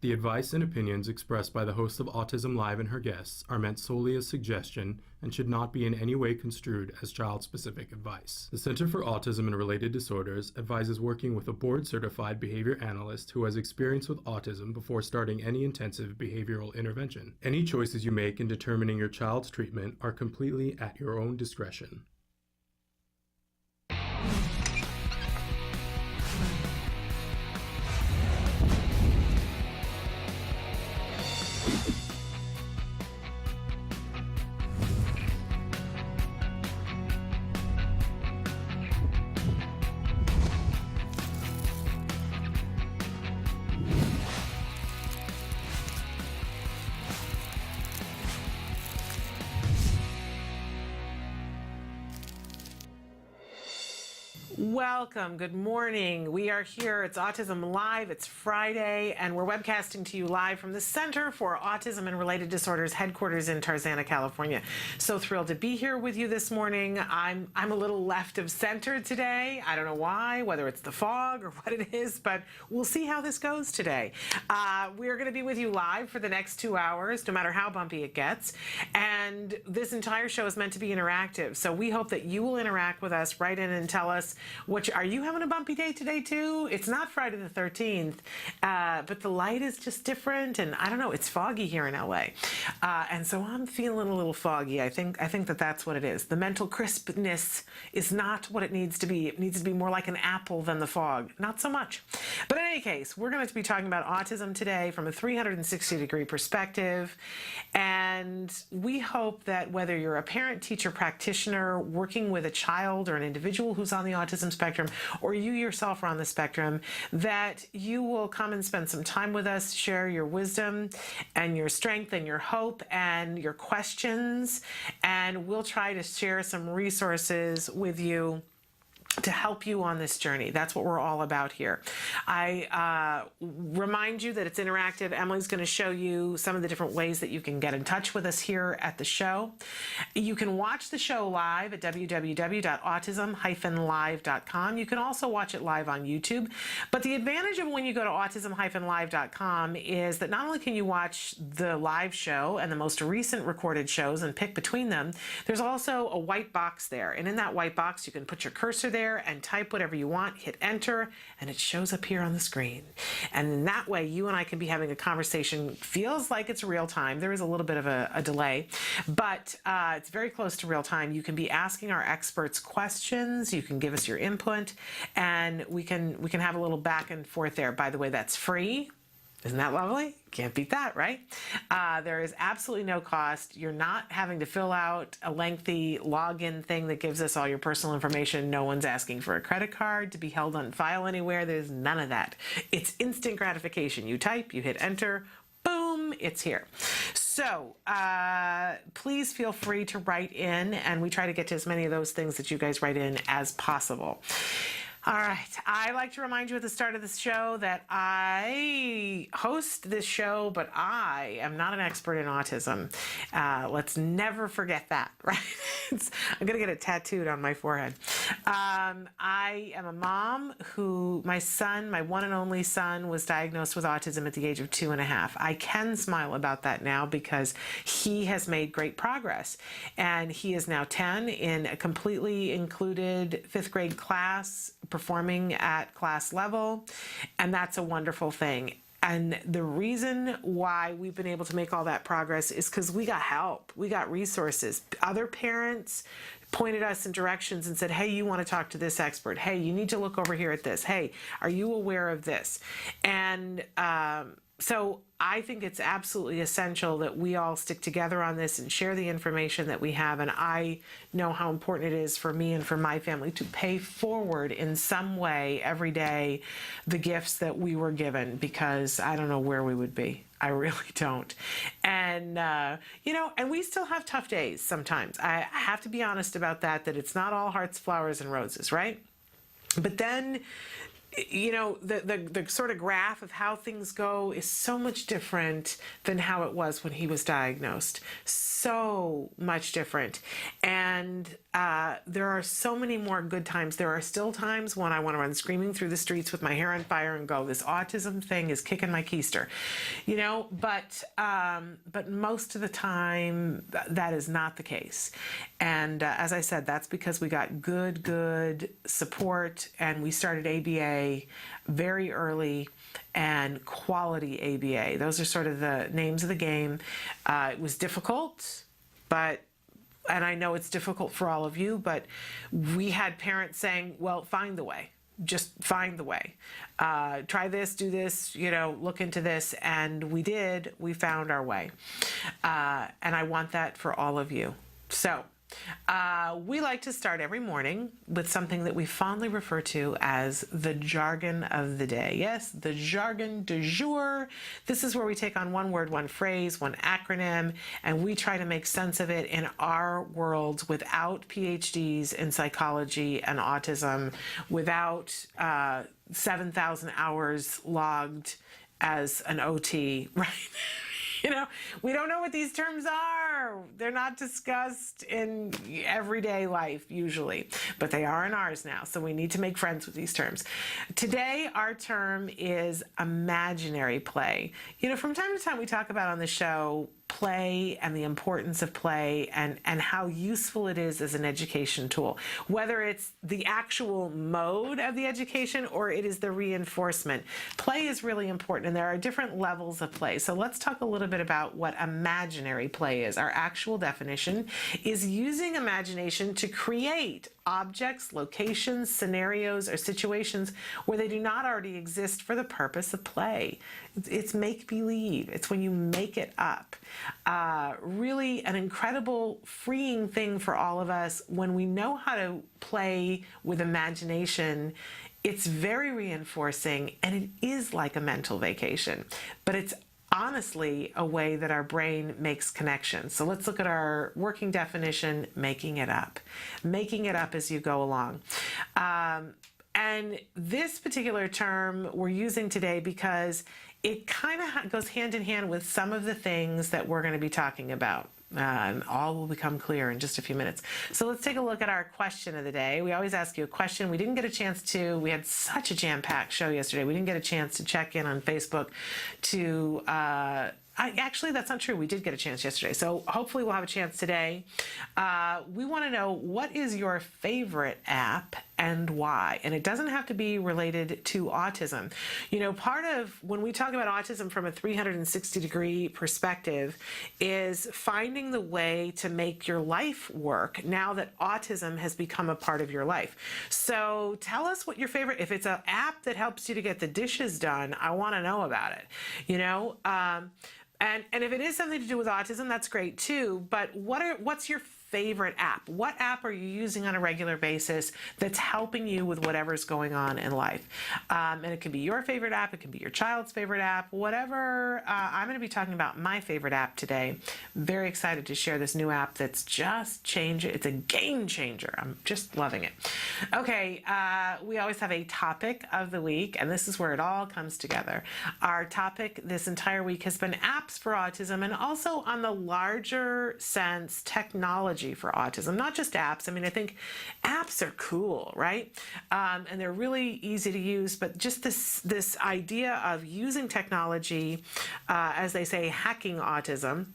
The advice and opinions expressed by the host of Autism Live and her guests are meant solely as suggestion and should not be in any way construed as child-specific advice. The Center for Autism and Related Disorders advises working with a board-certified behavior analyst who has experience with autism before starting any intensive behavioral intervention. Any choices you make in determining your child's treatment are completely at your own discretion. Welcome. Good morning. We are here. It's Autism Live. It's Friday, and we're webcasting to you live from the Center for Autism and Related Disorders headquarters in Tarzana, California. So thrilled to be here with you this morning. I'm a little left of center today. I don't know why, whether it's the fog or what it is, but we'll see how this goes today. We're going to be with you live for the next 2 hours, no matter how bumpy it gets. And this entire show is meant to be interactive. So we hope that you will interact with us, write in and tell us are you having a bumpy day today too? It's not Friday the 13th, but the light is just different, and I don't know, it's foggy here in LA. And so I'm feeling a little foggy. I think that that's what it is. The mental crispness is not what it needs to be. It needs to be more like an apple than the fog. Not so much. But in any case, we're going to be talking about autism today from a 360-degree perspective. And we hope that whether you're a parent, teacher, practitioner, working with a child or an individual who's on the autism spectrum, or you yourself are on the spectrum, that you will come and spend some time with us, share your wisdom and your strength and your hope and your questions, and we'll try to share some resources with you to help you on this journey. That's what we're all about here. I remind you that it's interactive. Emily's going to show you some of the different ways that you can get in touch with us here at the show. You can watch the show live at www.autism-live.com. You can also watch it live on YouTube. But the advantage of when you go to autism-live.com is that not only can you watch the live show and the most recent recorded shows and pick between them, there's also a white box there. And in that white box, you can put your cursor there and type whatever you want, hit enter, and it shows up here on the screen. And in that way, you and I can be having a conversation. Feels like it's real time. There is a little bit of a delay, but it's very close to real time. You can be asking our experts questions. You can give us your input, and we can have a little back and forth there. By the way, that's free. Isn't that lovely? Can't beat that, right? There is absolutely no cost. You're not having to fill out a lengthy login thing that gives us all your personal information. No one's asking for a credit card to be held on file anywhere. There's none of that. It's instant gratification. You type, you hit enter, boom, it's here. So please feel free to write in, and we try to get to as many of those things that you guys write in as possible. All right. I like to remind you at the start of this show that I host this show, but I am not an expert in autism. Let's never forget that, right? I'm going to get it tattooed on my forehead. I am a mom who, my son, my one and only son, was diagnosed with autism at the age of 2.5. I can smile about that now because he has made great progress. And he is now 10 in a completely included 5th grade class, performing at class level, and that's a wonderful thing. And the reason why we've been able to make all that progress is because we got help, we got resources. Other parents pointed us in directions and said, hey, you want to talk to this expert. Hey, you need to look over here at this. Hey, are you aware of this? And so I think it's absolutely essential that we all stick together on this and share the information that we have. And I know how important it is for me and for my family to pay forward in some way every day the gifts that we were given, because I don't know where we would be. I really don't. And, and we still have tough days sometimes. I have to be honest about that it's not all hearts, flowers, and roses, right? But then the sort of graph of how things go is so much different than how it was when he was diagnosed. So much different. And there are so many more good times. There are still times when I want to run screaming through the streets with my hair on fire and go, this autism thing is kicking my keister, but most of the time that is not the case. And as I said, that's because we got good support, and we started ABA very early, and quality ABA. Those are sort of the names of the game. It was difficult, and I know it's difficult for all of you, but we had parents saying, well, find the way. Just find the way. Try this, do this, look into this. And we did. We found our way. And I want that for all of you. So we like to start every morning with something that we fondly refer to as the jargon of the day. Yes, the jargon du jour. This is where we take on one word, one phrase, one acronym, and we try to make sense of it in our worlds without PhDs in psychology and autism, without 7,000 hours logged as an OT, right? We don't know what these terms are. They're not discussed in everyday life usually, but they are in ours now. So we need to make friends with these terms. Today, our term is imaginary play. From time to time, we talk about on the show play and the importance of play and how useful it is as an education tool, whether it's the actual mode of the education or it is the reinforcement. Play is really important, and there are different levels of play. So let's talk a little bit about what imaginary play is. Our actual definition is using imagination to create objects, locations, scenarios, or situations where they do not already exist for the purpose of play. It's make-believe. It's when you make it up. Really an incredible, freeing thing for all of us. When we know how to play with imagination, it's very reinforcing, and it is like a mental vacation. But it's honestly a way that our brain makes connections. So let's look at our working definition: making it up. Making it up as you go along. And this particular term we're using today because it kind of goes hand in hand with some of the things that we're going to be talking about. And all will become clear in just a few minutes. So let's take a look at our question of the day. We always ask you a question. We didn't get a chance to, we had such a jam-packed show yesterday. We didn't get a chance to check in on Facebook to, actually, that's not true. We did get a chance yesterday. So hopefully we'll have a chance today. We want to know, what is your favorite app and why? And it doesn't have to be related to autism. Part of when we talk about autism from a 360-degree perspective is finding the way to make your life work now that autism has become a part of your life. So tell us what your favorite, if it's an app that helps you to get the dishes done, I want to know about it. And if it is something to do with autism, that's great too. But what's your favorite app? What app are you using on a regular basis that's helping you with whatever's going on in life? And it can be your favorite app, it can be your child's favorite app, whatever. I'm going to be talking about my favorite app today. Very excited to share this new app that's just changed. It's a game changer. I'm just loving it. Okay, we always have a topic of the week, and this is where it all comes together. Our topic this entire week has been apps for autism, and also on the larger sense, technology for autism, not just apps. I think apps are cool, right? And they're really easy to use, but just this idea of using technology, as they say, hacking autism,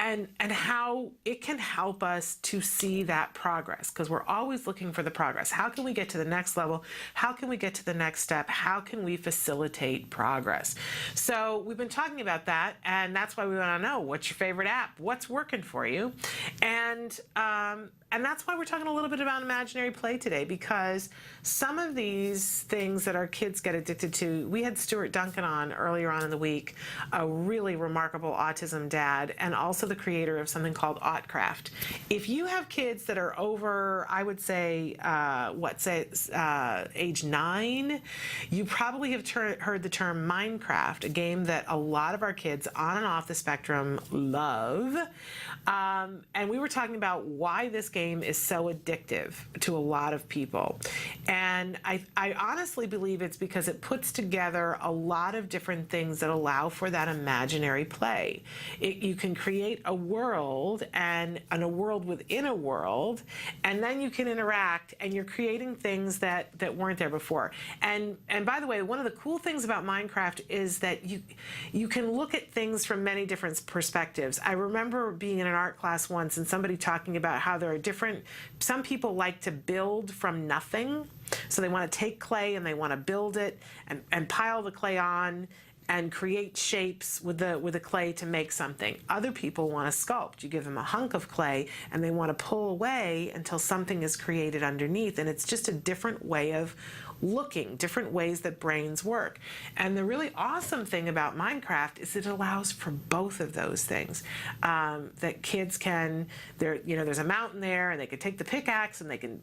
and how it can help us to see that progress, because we're always looking for the progress. How can we get to the next level? How can we get to the next step? How can we facilitate progress? So we've been talking about that, and that's why we want to know, what's your favorite app? What's working for you? And that's why we're talking a little bit about imaginary play today, because some of these things that our kids get addicted to, we had Stuart Duncan on earlier on in the week, a really remarkable autism dad, and also the creator of something called Autcraft. If you have kids that are over, I would say, age 9, you probably have heard the term Minecraft, a game that a lot of our kids on and off the spectrum love. And we were talking about why this game game is so addictive to a lot of people. And I honestly believe it's because it puts together a lot of different things that allow for that imaginary play. You can create a world and a world within a world, and then you can interact, and you're creating things that weren't there before. And by the way, one of the cool things about Minecraft is that you can look at things from many different perspectives. I remember being in an art class once and somebody talking about how there are some people like to build from nothing. So they want to take clay and they want to build it and pile the clay on and create shapes with the clay to make something. Other people want to sculpt. You give them a hunk of clay and they want to pull away until something is created underneath. And it's just a different way of looking, different ways that brains work. And the really awesome thing about Minecraft is it allows for both of those things. That kids can, there's a mountain there and they can take the pickaxe and they can,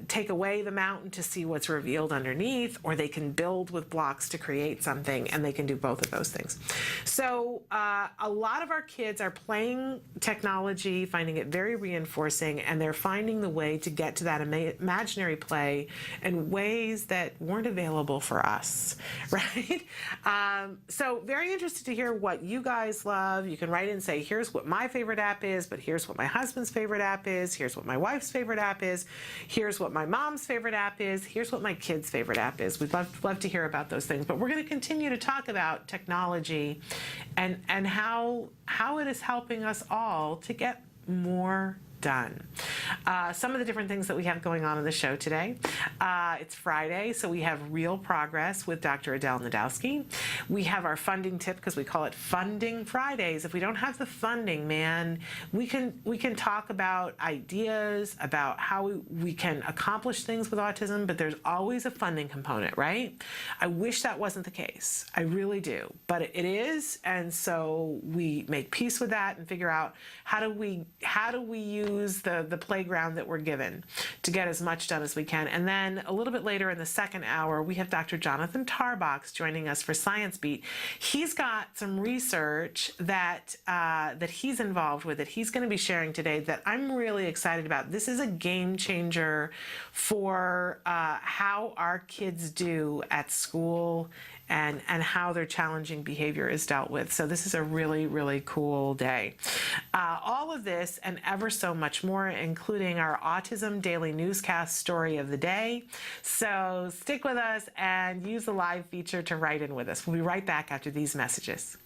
take away the mountain to see what's revealed underneath, or they can build with blocks to create something, and they can do both of those things. So a lot of our kids are playing technology, finding it very reinforcing, and they're finding the way to get to that imaginary play in ways that weren't available for us, right? So very interested to hear what you guys love. You can write in and say, here's what my favorite app is, but here's what my husband's favorite app is, here's what my wife's favorite app is, here's what my mom's favorite app is, here's what my kid's favorite app is. We'd love to hear about those things. But we're going to continue to talk about technology and how it is helping us all to get more done. Some of the different things that we have going on in the show today. It's Friday, so we have Real Progress with Dr. Adel Najdowski. We have our funding tip, because we call it Funding Fridays. If we don't have the funding, man, we can talk about ideas, about how we can accomplish things with autism, but there's always a funding component, right? I wish that wasn't the case. I really do. But it is, and so we make peace with that and figure out how do we use the playground that we're given to get as much done as we can. And then a little bit later in the second hour, we have Dr. Jonathan Tarbox joining us for Science Beat. He's got some research that he's involved with that he's going to be sharing today that I'm really excited about. This is a game changer for how our kids do at school and how their challenging behavior is dealt with. So this is a really, really cool day. All of this and ever so much more, including our Autism Daily Newscast story of the day. So stick with us and use the live feature to write in with us. We'll be right back after these messages.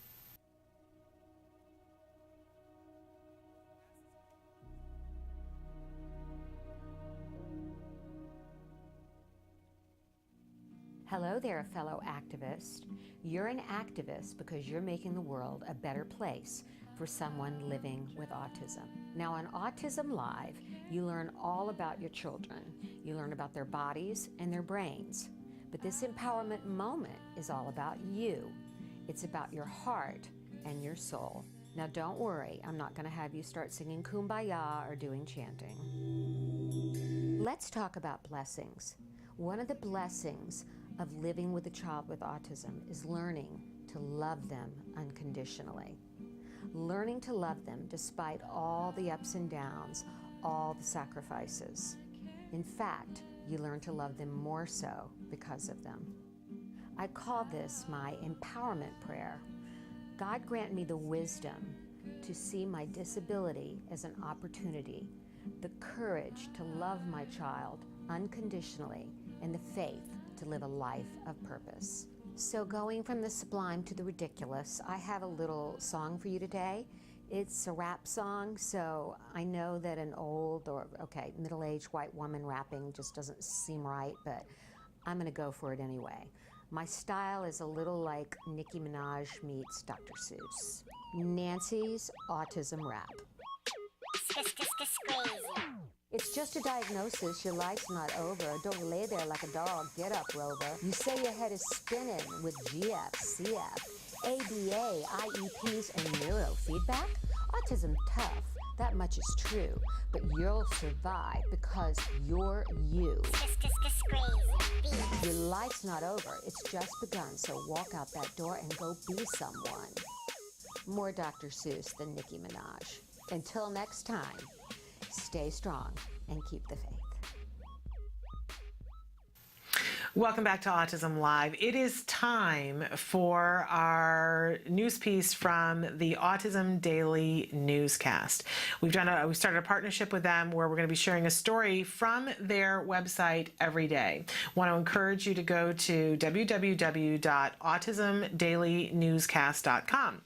Hello there, fellow activist. You're an activist because you're making the world a better place for someone living with autism. Now on Autism Live, you learn all about your children. You learn about their bodies and their brains. But this empowerment moment is all about you. It's about your heart and your soul. Now don't worry, I'm not going to have you start singing Kumbaya or doing chanting. Let's talk about blessings. One of the blessings of living with a child with autism is learning to love them unconditionally. Learning to love them despite all the ups and downs, all the sacrifices. In fact, you learn to love them more so because of them. I call this my empowerment prayer. God grant me the wisdom to see my disability as an opportunity, the courage to love my child unconditionally, and the faith to live a life of purpose. So going from the sublime to the ridiculous, I have a little song for you today. It's a rap song, so I know that an old or, middle-aged white woman rapping just doesn't seem right, but I'm gonna go for it anyway. My style is a little like Nicki Minaj meets Dr. Seuss. Nancy's Autism Rap. It's just a diagnosis, your life's not over. Don't lay there like a dog, get up, Rover. You say your head is spinning with GF, CF, ABA, IEPs, and neurofeedback? Autism tough, that much is true. But you'll survive because you're you. Your life's not over, it's just begun, so walk out that door and go be someone. More Dr. Seuss than Nicki Minaj. Until next time, stay strong, and keep the faith. Welcome back to Autism Live. It is time for our news piece from the Autism Daily Newscast. We started a partnership with them where we're going to be sharing a story from their website every day. I want to encourage you to go to www.autismdailynewscast.com.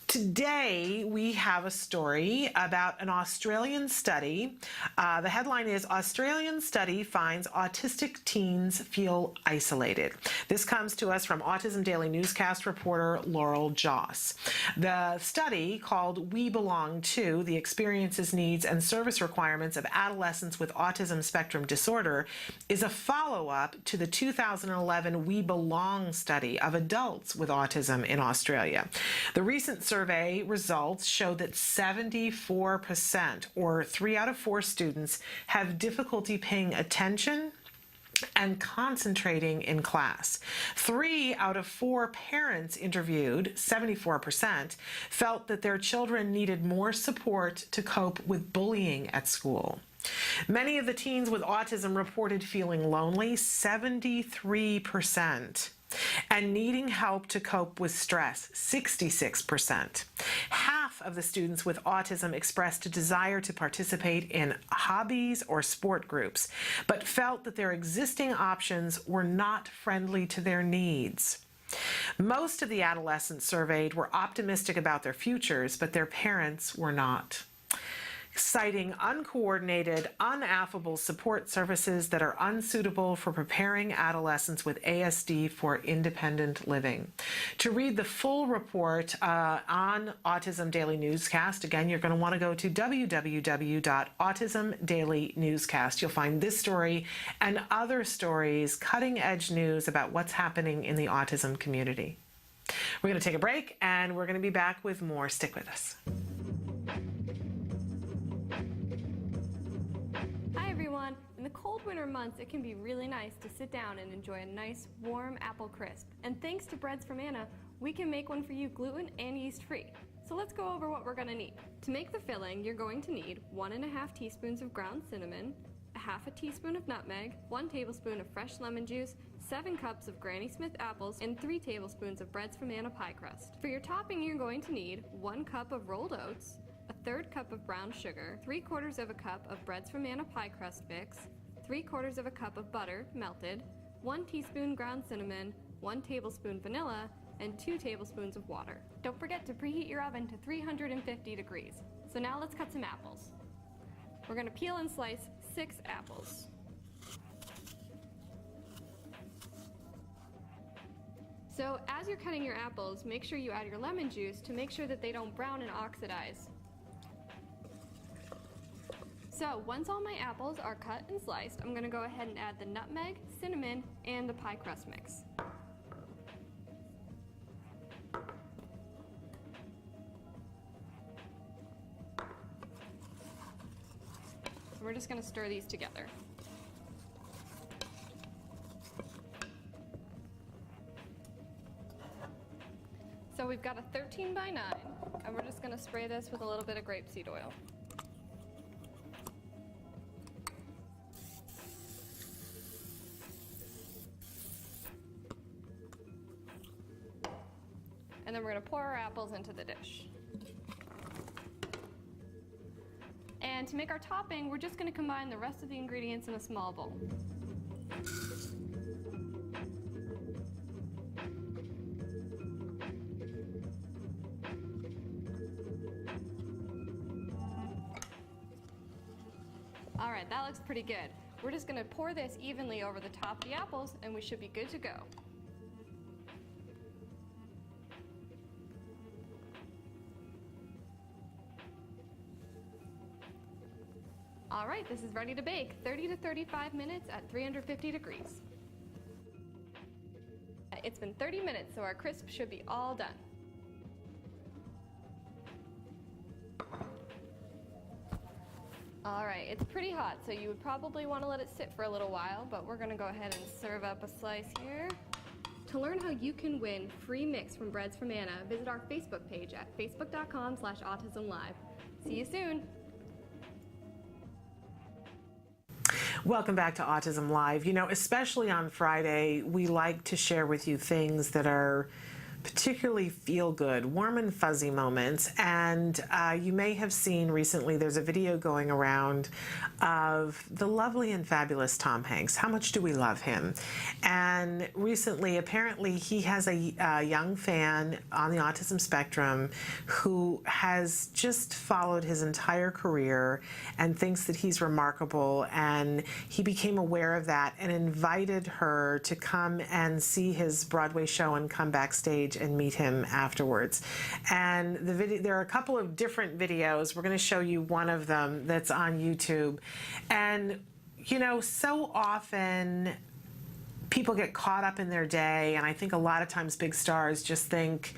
Today, we have a story about an Australian study. The headline is, Australian Study Finds Autistic Teens Feel Isolated. This comes to us from Autism Daily Newscast reporter Laurel Joss. The study, called We Belong To: The Experiences, Needs, and Service Requirements of Adolescents with Autism Spectrum Disorder, is a follow-up to the 2011 We Belong study of adults with autism in Australia. The recent survey results show that 74%, or 3 out of 4 students, have difficulty paying attention and concentrating in class. 3 out of 4 parents interviewed, 74%, felt that their children needed more support to cope with bullying at school. Many of the teens with autism reported feeling lonely, 73%. And needing help to cope with stress, 66%. Half of the students with autism expressed a desire to participate in hobbies or sport groups, but felt that their existing options were not friendly to their needs. Most of the adolescents surveyed were optimistic about their futures, but their parents were not, citing uncoordinated, unaffable support services that are unsuitable for preparing adolescents with ASD for independent living. To read the full report on Autism Daily Newscast, again, you're going to want to go to www.autismdailynewscast. You'll find this story and other stories, cutting-edge news about what's happening in the autism community. We're going to take a break, and we're going to be back with more. Stick with us. In the cold winter months, it can be really nice to sit down and enjoy a nice, warm apple crisp. And thanks to Breads from Anna, we can make one for you gluten and yeast-free. So let's go over what we're going to need. To make the filling, you're going to need 1½ teaspoons of ground cinnamon, 1/2 teaspoon of nutmeg, 1 tablespoon of fresh lemon juice, 7 cups of Granny Smith apples, and 3 tablespoons of Breads from Anna pie crust. For your topping, you're going to need 1 cup of rolled oats, 1/3 cup of brown sugar, 3/4 of a cup of Breads from Anna pie crust mix, 3/4 of a cup of butter melted, 1 teaspoon ground cinnamon, 1 tablespoon vanilla, and 2 tablespoons of water. Don't forget to preheat your oven to 350 degrees. So now let's cut some apples. We're going to peel and slice 6 apples. So as you're cutting your apples, make sure you add your lemon juice to make sure that they don't brown and oxidize. So once all my apples are cut and sliced, I'm going to go ahead and add the nutmeg, cinnamon, and the pie crust mix. We're just going to stir these together. So we've got a 13 by 9, and we're just going to spray this with a little bit of grapeseed oil. And then we're going to pour our apples into the dish. And to make our topping, we're just going to combine the rest of the ingredients in a small bowl. All right, that looks pretty good. We're just going to pour this evenly over the top of the apples, and we should be good to go. All right, this is ready to bake, 30 to 35 minutes at 350 degrees. It's been 30 minutes, so our crisp should be all done. All right, it's pretty hot, so you would probably want to let it sit for a little while, but we're gonna go ahead and serve up a slice here. To learn how you can win free mix from Breads from Anna, visit our Facebook page at facebook.com/autismlive. See you soon. Welcome back to Autism Live. You know, especially on Friday, we like to share with you things that are particularly feel-good, warm and fuzzy moments. And you may have seen recently, there's a video going around of the lovely and fabulous Tom Hanks. How much do we love him? And recently, apparently, he has a young fan on the autism spectrum who has just followed his entire career and thinks that he's remarkable. And he became aware of that and invited her to come and see his Broadway show and come backstage and meet him afterwards. And the video, there are a couple of different videos. We're going to show you one of them that's on YouTube. And, you know, so often people get caught up in their day, and I think a lot of times big stars just think,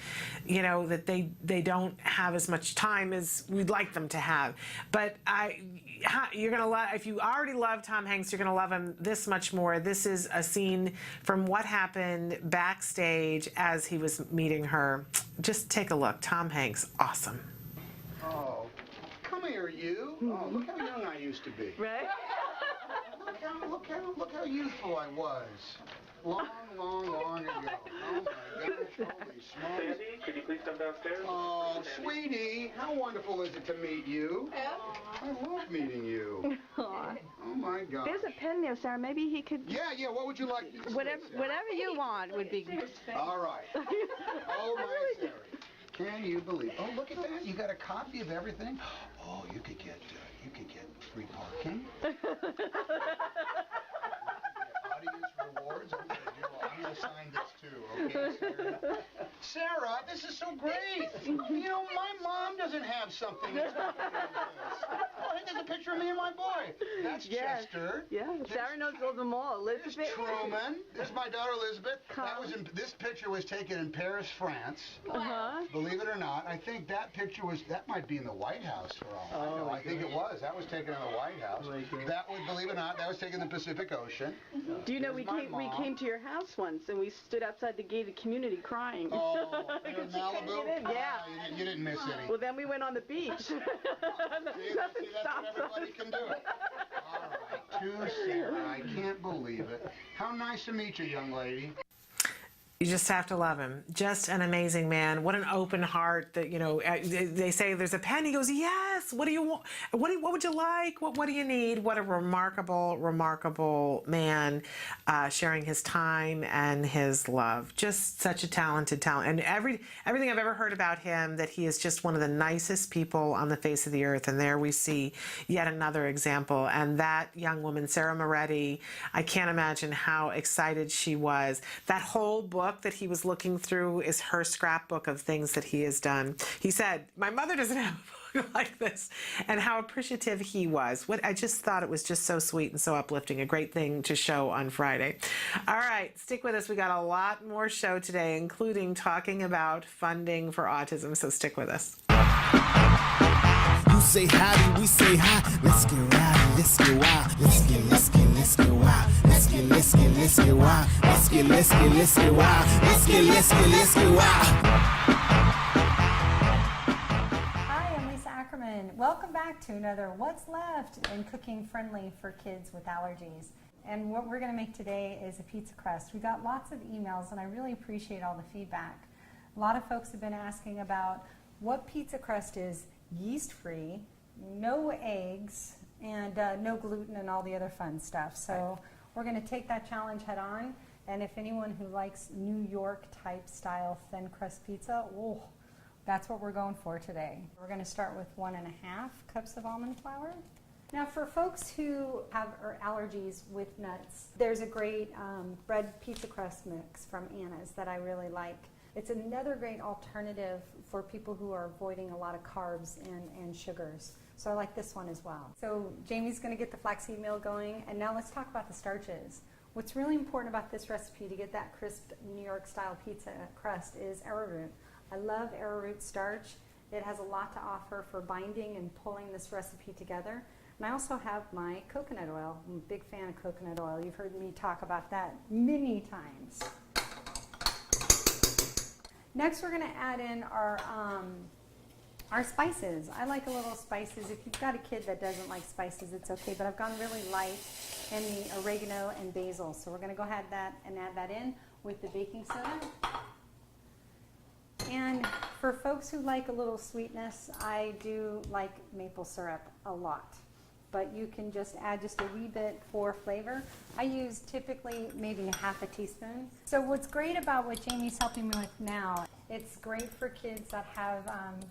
you know, that they don't have as much time as we'd like them to have. But you're gonna love, if you already love Tom Hanks, you're gonna love him this much more. This is a scene from what happened backstage as he was meeting her. Just take a look. Tom Hanks, awesome. Oh, come here, you. Oh, look how young I used to be. Right? Look how youthful I was. Long ago. Oh my gosh, holy smokes. Sandy, could you please come downstairs? Oh, sweetie, how wonderful is it to meet you? I love meeting you. Oh my gosh. There's a pen there, Sarah. Maybe he could. Yeah, what would you like to say, Whatever you want would be. All right. Oh my Sarah. Can you believe? Oh, look at that. You got a copy of everything? Oh, you could get free parking. Audience rewards. I'm going to sign this too, okay, Sarah? Sarah, this is so great. You know, my mom doesn't have something that's better than this. Oh, there's a picture of me and my boy. That's Chester. Yeah, Sarah knows all them all. There's Elizabeth. Truman. There's my daughter Elizabeth. This picture was taken in Paris, France. Believe it or not, I think that might be in the White House for all I know. I think it was. That was taken in the White House. That was, believe it or not, that was taken in the Pacific Ocean. Do you know we came to your house once and we stood outside the gated community crying. Oh, in Malibu? Yeah. You didn't miss any. Well, then we went on the beach. See, that's what everybody can do. All right, to Sarah, I can't believe it. How nice to meet you, young lady. You just have to love him. Just an amazing man. What an open heart that, you know, they say there's a pen. He goes, yes. What do you want? What would you like? What do you need? What a remarkable man, sharing his time and his love. Just such a talented talent. And everything I've ever heard about him, that he is just one of the nicest people on the face of the earth. And there we see yet another example. And that young woman, Sarah Moretti, I can't imagine how excited she was. That whole book that he was looking through is her scrapbook of things that he has done. He said, my mother doesn't have a book like this, and how appreciative he was. I just thought it was just so sweet and so uplifting. A great thing to show on Friday. All right, stick with us. We got a lot more show today, including talking about funding for autism, so stick with us. You say howdy, we say hi. Let's get rowdy, let's get wild. Let's get wild. Let's get wild. Let's get wild. Let's get wild. Hi, I'm Lisa Ackerman. Welcome back to another What's Left in Cooking Friendly for Kids with Allergies. And what we're going to make today is a pizza crust. We got lots of emails and I really appreciate all the feedback. A lot of folks have been asking about what pizza crust is yeast-free, no eggs, and no gluten and all the other fun stuff. So we're going to take that challenge head on. And if anyone who likes New York type style thin crust pizza, oh, that's what we're going for today. We're going to start with 1.5 cups of almond flour. Now for folks who have allergies with nuts, there's a great bread pizza crust mix from Anna's that I really like. It's another great alternative for people who are avoiding a lot of carbs and sugars. So I like this one as well. So Jamie's going to get the flaxseed meal going, and now let's talk about the starches. What's really important about this recipe to get that crisp New York style pizza crust is arrowroot. I love arrowroot starch. It has a lot to offer for binding and pulling this recipe together. And I also have my coconut oil. I'm a big fan of coconut oil. You've heard me talk about that many times. Next we're going to add in our Our spices. I like a little spices. If you've got a kid that doesn't like spices, it's okay, but I've gone really light in the oregano and basil. So we're going to go ahead and add that in with the baking soda. And for folks who like a little sweetness, I do like maple syrup a lot. But you can just add just a wee bit for flavor. I use typically maybe half a teaspoon. So what's great about what Jamie's helping me with now, it's great for kids that have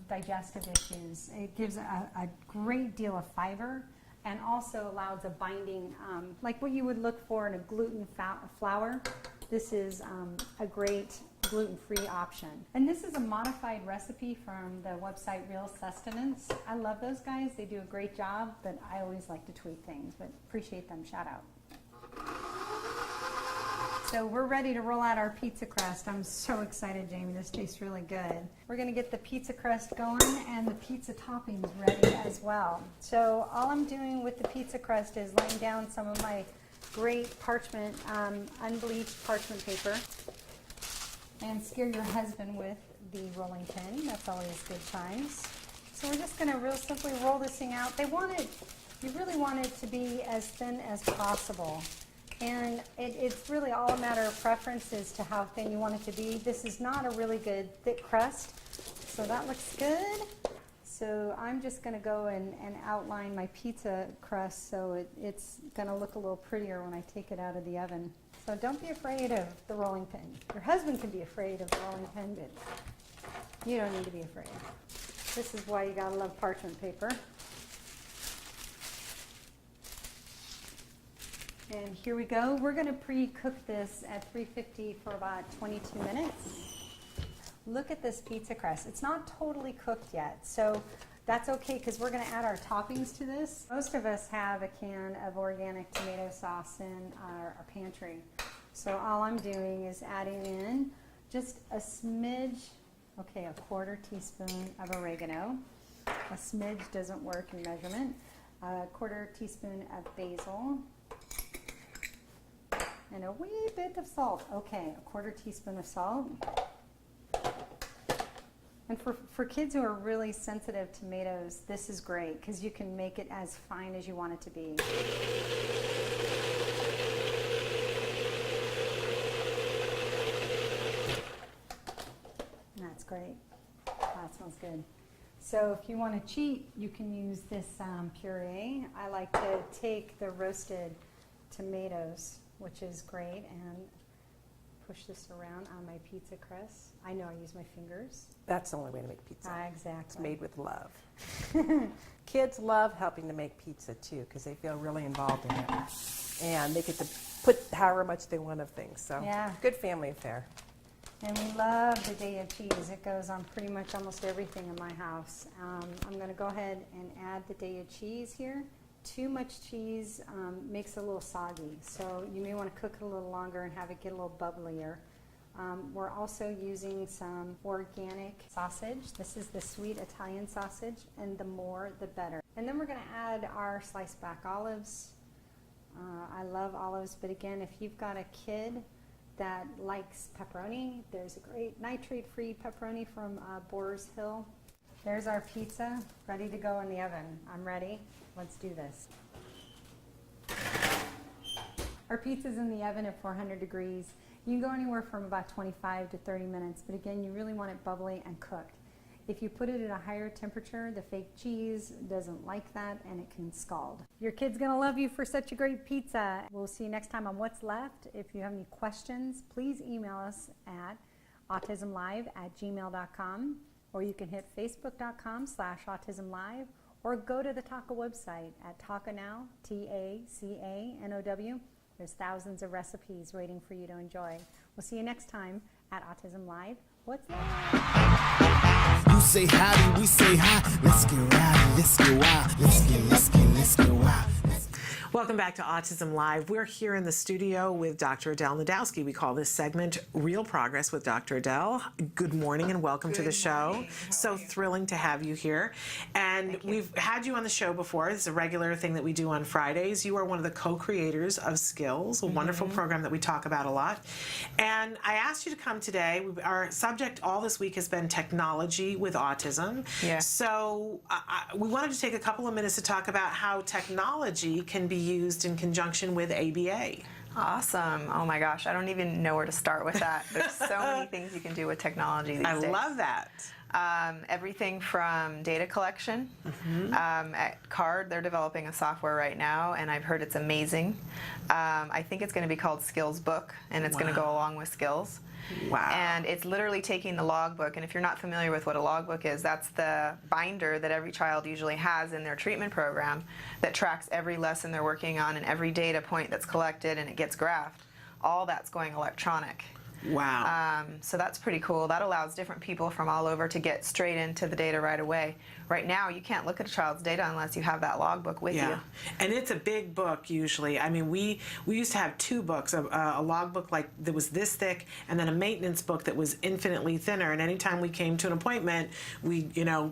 digestive issues. It gives a great deal of fiber and also allows a binding, like what you would look for in a gluten flour. This is a great gluten-free option. And this is a modified recipe from the website Real Sustenance. I love those guys. They do a great job, but I always like to tweak things, but appreciate them. Shout out. So we're ready to roll out our pizza crust. I'm so excited, Jamie. This tastes really good. We're going to get the pizza crust going and the pizza toppings ready as well. So all I'm doing with the pizza crust is laying down some of my great parchment, unbleached parchment paper. And scare your husband with the rolling pin. That's always good times. So we're just going to real simply roll this thing out. You really want it to be as thin as possible. And it's really all a matter of preference as to how thin you want it to be. This is not a really good thick crust, so that looks good. So I'm just going to go and outline my pizza crust so it's going to look a little prettier when I take it out of the oven. So don't be afraid of the rolling pin. Your husband can be afraid of the rolling pin, but you don't need to be afraid. This is why you gotta love parchment paper. And here we go. We're gonna pre-cook this at 350 for about 22 minutes. Look at this pizza crust. It's not totally cooked yet, so that's okay because we're going to add our toppings to this. Most of us have a can of organic tomato sauce in our pantry. So all I'm doing is adding in just a smidge, okay, a quarter teaspoon of oregano. A smidge doesn't work in measurement. A quarter teaspoon of basil. And a wee bit of salt. Okay, a quarter teaspoon of salt. And for kids who are really sensitive to tomatoes, this is great because you can make it as fine as you want it to be. That's great. That smells good. So if you want to cheat, you can use this puree. I like to take the roasted tomatoes, which is great, and push this around on my pizza crust. I know I use my fingers. That's the only way to make pizza. Exactly. It's made with love. Kids love helping to make pizza too because they feel really involved in it. And they get to put however much they want of things. So yeah. Good family affair. And we love the day of cheese. It goes on pretty much almost everything in my house. I'm going to go ahead and add the day of cheese here. Too much cheese makes it a little soggy, so you may want to cook it a little longer and have it get a little bubblier. We're also using some organic sausage. This is the sweet Italian sausage, and the more the better. And then we're going to add our sliced back olives. I love olives, but again, if you've got a kid that likes pepperoni, there's a great nitrate-free pepperoni from Boar's Hill. There's our pizza ready to go in the oven. I'm ready. Let's do this. Our pizza's in the oven at 400 degrees. You can go anywhere from about 25 to 30 minutes, but again, you really want it bubbly and cooked. If you put it at a higher temperature, the fake cheese doesn't like that and it can scald. Your kid's gonna love you for such a great pizza. We'll see you next time on What's Left. If you have any questions, please email us at autismlive@gmail.com, or you can hit facebook.com/autismlive, or go to the Taco website at Tacanow, TACANOW. There's thousands of recipes waiting for you to enjoy. We'll see you next time at Autism Live. What's Left? You say howdy, we say hi. Let's get rowdy, let's get wild. Let's get wild. Welcome back to Autism Live. We're here in the studio with Dr. Adel Najdowski. We call this segment Real Progress with Dr. Adel. Good morning and welcome to the show. So thrilling to have you here. And we've had you on the show before. It's a regular thing that we do on Fridays. You are one of the co-creators of Skills, a wonderful program that we talk about a lot. And I asked you to come today. Our subject all this week has been technology with autism. Yeah. So we wanted to take a couple of minutes to talk about how technology can be used in conjunction with ABA. Awesome. Oh my gosh, I don't even know where to start with that. There's so many things you can do with technology these days. I love that. Everything from data collection. At CARD, they're developing a software right now, and I've heard it's amazing. I think it's going to be called Skills Book, and it's going to go along with Skills. Wow. And it's literally taking the logbook, and if you're not familiar with what a logbook is, that's the binder that every child usually has in their treatment program that tracks every lesson they're working on and every data point that's collected, and it gets graphed. All that's going electronic. Wow. So that's pretty cool. That allows different people from all over to get straight into the data right away. Right now, you can't look at a child's data unless you have that logbook with you. And it's a big book usually. I mean, we used to have two books, a logbook like that was this thick, and then a maintenance book that was infinitely thinner. And anytime we came to an appointment, we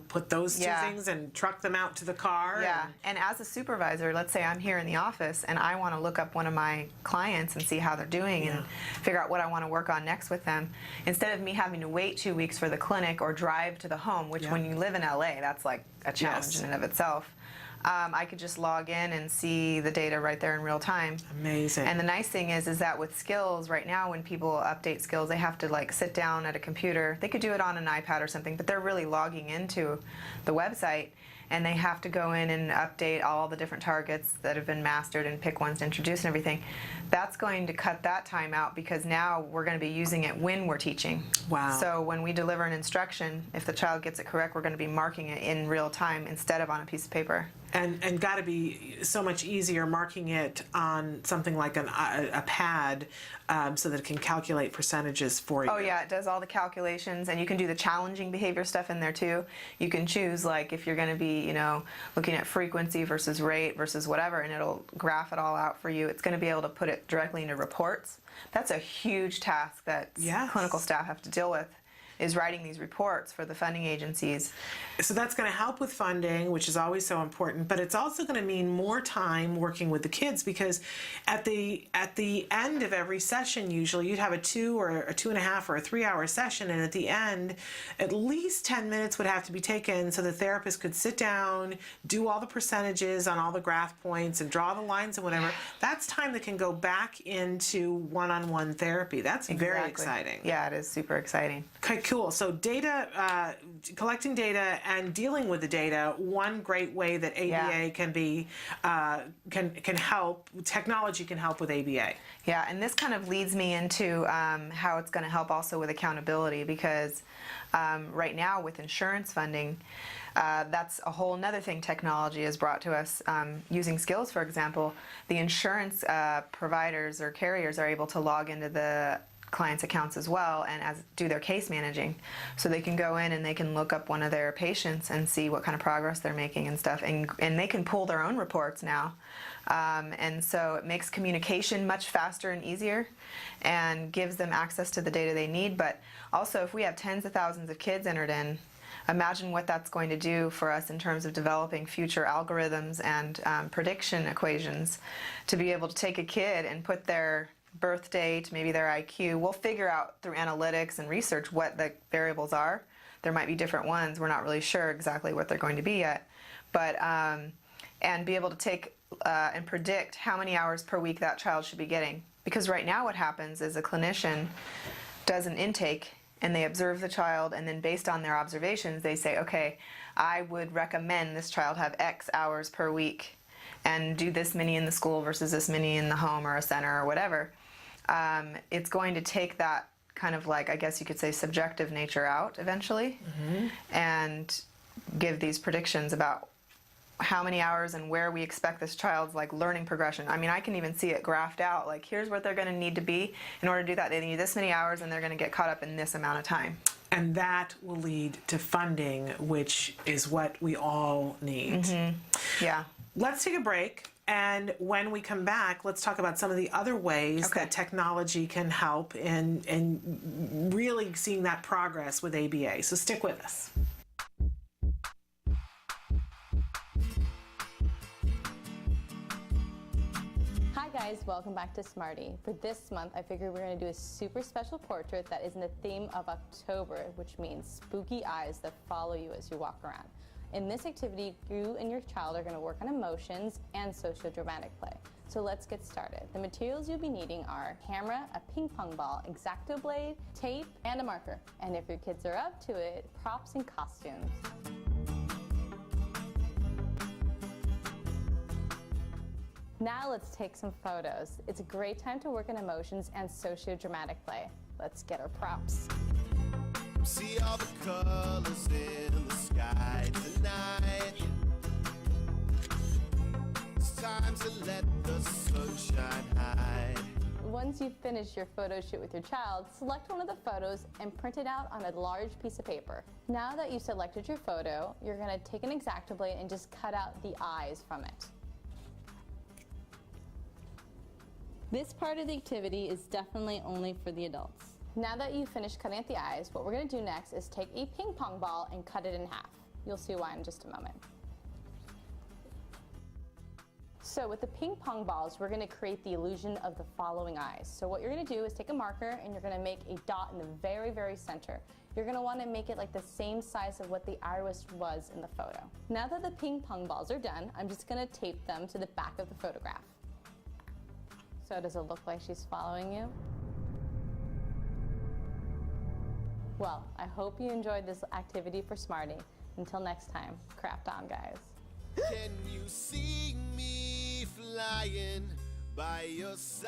put those two things and truck them out to the car. Yeah. And as a supervisor, let's say I'm here in the office and I want to look up one of my clients and see how they're doing and figure out what I want to work on next with them. Instead of me having to wait 2 weeks for the clinic or drive to the home, which when you live in LA, that's like a challenge in and of itself. I could just log in and see the data right there in real time. Amazing. And the nice thing is that with Skills right now, when people update Skills, they have to like sit down at a computer. They could do it on an iPad or something, but they're really logging into the website, and they have to go in and update all the different targets that have been mastered and pick ones to introduce and everything. That's going to cut that time out because now we're going to be using it when we're teaching. Wow. So when we deliver an instruction, if the child gets it correct, we're going to be marking it in real time instead of on a piece of paper. And got to be so much easier marking it on something like a pad so that it can calculate percentages for you. Oh yeah, it does all the calculations, and you can do the challenging behavior stuff in there too. You can choose like if you're going to be, looking at frequency versus rate versus whatever, and it'll graph it all out for you. It's going to be able to put it directly into reports. That's a huge task that clinical staff have to deal with, is writing these reports for the funding agencies. So that's going to help with funding, which is always so important, but it's also going to mean more time working with the kids, because at the end of every session, usually you'd have a 2 or a 2.5 or a 3 hour session, and at the end, at least 10 minutes would have to be taken so the therapist could sit down, do all the percentages on all the graph points and draw the lines and whatever. That's time that can go back into one-on-one therapy. That's very exciting. Yeah, it is super exciting. Okay, cool. So data, collecting data and dealing with the data. One great way that ABA can be can help. Technology can help with ABA. Yeah, and this kind of leads me into how it's going to help also with accountability, because right now with insurance funding, that's a whole nother thing technology has brought to us. Using Skills, for example, the insurance providers or carriers are able to log into the clients' accounts as well and do their case managing, so they can go in and they can look up one of their patients and see what kind of progress they're making and stuff, and they can pull their own reports now, and so it makes communication much faster and easier and gives them access to the data they need. But also, if we have tens of thousands of kids entered in, imagine what that's going to do for us in terms of developing future algorithms and prediction equations to be able to take a kid and put their birth date, maybe their IQ. We'll figure out through analytics and research what the variables are. There might be different ones. We're not really sure exactly what they're going to be yet. But, and be able to take and predict how many hours per week that child should be getting. Because right now what happens is a clinician does an intake and they observe the child, and then based on their observations, they say, okay, I would recommend this child have X hours per week and do this many in the school versus this many in the home or a center or whatever. It's going to take that kind of like, I guess you could say, subjective nature out eventually, and give these predictions about how many hours and where we expect this child's like learning progression. I mean, I can even see it graphed out, like here's what they're going to need to be in order to do that. They need this many hours and they're going to get caught up in this amount of time. And that will lead to funding, which is what we all need. Yeah. Let's take a break. And when we come back, let's talk about some of the other ways that technology can help in really seeing that progress with ABA. So stick with us. Hi guys, welcome back to Smarty. For this month, I figured we're going to do a super special portrait that is in the theme of October, which means spooky eyes that follow you as you walk around. In this activity, you and your child are going to work on emotions and socio-dramatic play. So let's get started. The materials you'll be needing are a camera, a ping pong ball, X-Acto blade, tape, and a marker. And if your kids are up to it, props and costumes. Now let's take some photos. It's a great time to work on emotions and socio-dramatic play. Let's get our props. See all the colors in the sky tonight. It's time to let the sunshine hide. Once you finish your photo shoot with your child, select one of the photos and print it out on a large piece of paper. Now that you've selected your photo, you're going to take an X-Acto blade and just cut out the eyes from it. This part of the activity is definitely only for the adults. Now that you've finished cutting out the eyes, what we're going to do next is take a ping pong ball and cut it in half. You'll see why in just a moment. So with the ping pong balls, we're going to create the illusion of the following eyes. So what you're going to do is take a marker and you're going to make a dot in the very, very center. You're going to want to make it like the same size of what the iris was in the photo. Now that the ping pong balls are done, I'm just going to tape them to the back of the photograph. So does it look like she's following you? Well, I hope you enjoyed this activity for Smarty. Until next time, craft on, guys. Can you see me flying by your side?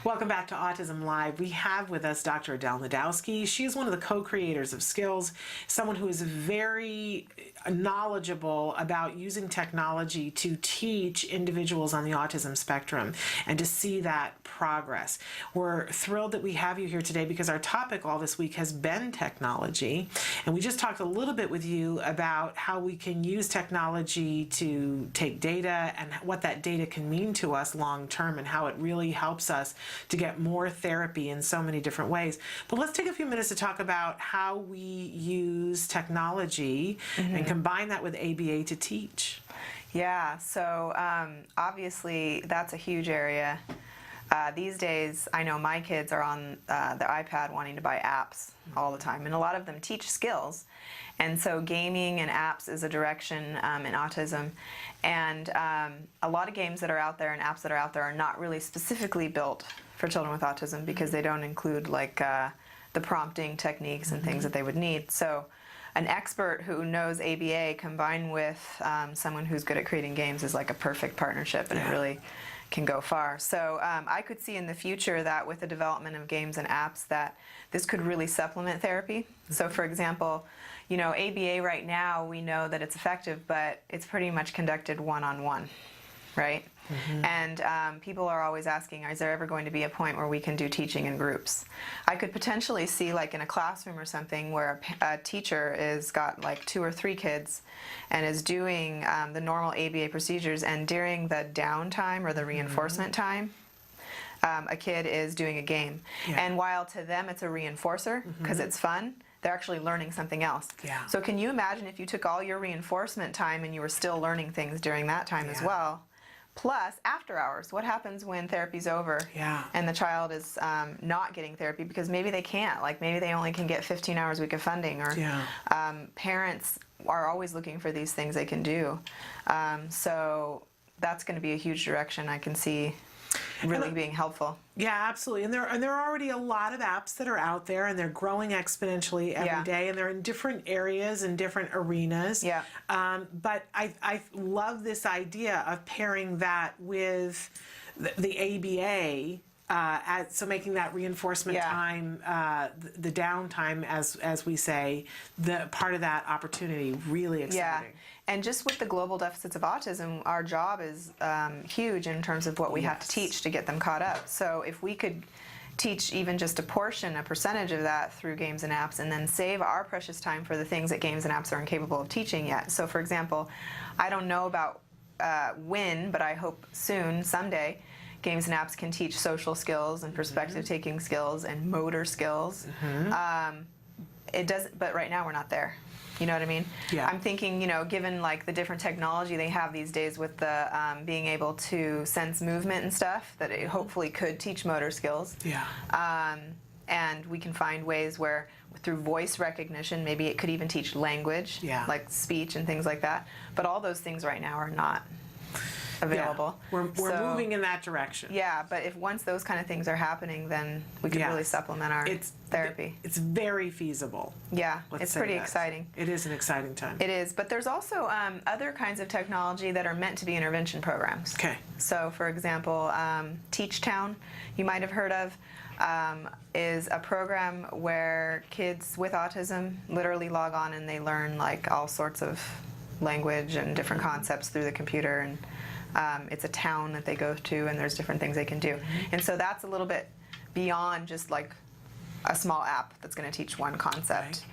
Welcome back to Autism Live. We have with us Dr. Adel Najdowski. She is one of the co-creators of Skills, someone who is very knowledgeable about using technology to teach individuals on the autism spectrum and to see that progress. We're thrilled that we have you here today because our topic all this week has been technology, and we just talked a little bit with you about how we can use technology to take data and what that data can mean to us long term and how it really helps us to get more therapy in so many different ways. But let's take a few minutes to talk about how we use technology and combine that with ABA to teach. Yeah, so obviously that's a huge area. These days, I know my kids are on the iPad wanting to buy apps all the time, and a lot of them teach skills. And so gaming and apps is a direction in autism. And a lot of games that are out there and apps that are out there are not really specifically built for children with autism because they don't include like the prompting techniques and things that they would need. So an expert who knows ABA combined with someone who's good at creating games is like a perfect partnership, and it really can go far. So I could see in the future that with the development of games and apps that this could really supplement therapy. So for example, you know, ABA right now, we know that it's effective, but it's pretty much conducted one-on-one, right? And people are always asking, is there ever going to be a point where we can do teaching in groups? I could potentially see like in a classroom or something where a teacher is got like 2 or 3 kids and is doing the normal ABA procedures, and during the downtime or the reinforcement time, a kid is doing a game. And while to them it's a reinforcer because it's fun, they're actually learning something else. So can you imagine if you took all your reinforcement time and you were still learning things during that time as well? Plus, after hours, what happens when therapy's over and the child is not getting therapy because maybe they can't, like maybe they only can get 15 hours a week of funding, or parents are always looking for these things they can do. So that's going to be a huge direction I can see really being helpful. Yeah, absolutely. And there are already a lot of apps that are out there, and they're growing exponentially every day, and they're in different areas and different arenas. But I love this idea of pairing that with the ABA, so making that reinforcement time, the downtime, as we say, the part of that opportunity really exciting. And just with the global deficits of autism, our job is huge in terms of what we have to teach to get them caught up. So if we could teach even just a percentage of that through games and apps, and then save our precious time for the things that games and apps are incapable of teaching yet. So for example, I don't know about when, but I hope soon, someday, games and apps can teach social skills and perspective-taking skills and motor skills. It doesn't, but right now we're not there. You know what I mean? Yeah. I'm thinking, you know, given like the different technology they have these days with the being able to sense movement and stuff, that it hopefully could teach motor skills. Yeah. And we can find ways where through voice recognition, maybe it could even teach language, like speech and things like that. But all those things right now are not available. Yeah. We're moving in that direction. Yeah, but if once those kind of things are happening, then we can really supplement our therapy. It's very feasible. Yeah, Let's it's say pretty that. exciting. It is an exciting time. It is, but there's also other kinds of technology that are meant to be intervention programs. Okay. So, for example, Teach Town, you might have heard of, is a program where kids with autism literally log on and they learn like all sorts of language and different concepts through the computer, and it's a town that they go to, and there's different things they can do. And so that's a little bit beyond just like a small app that's going to teach one concept.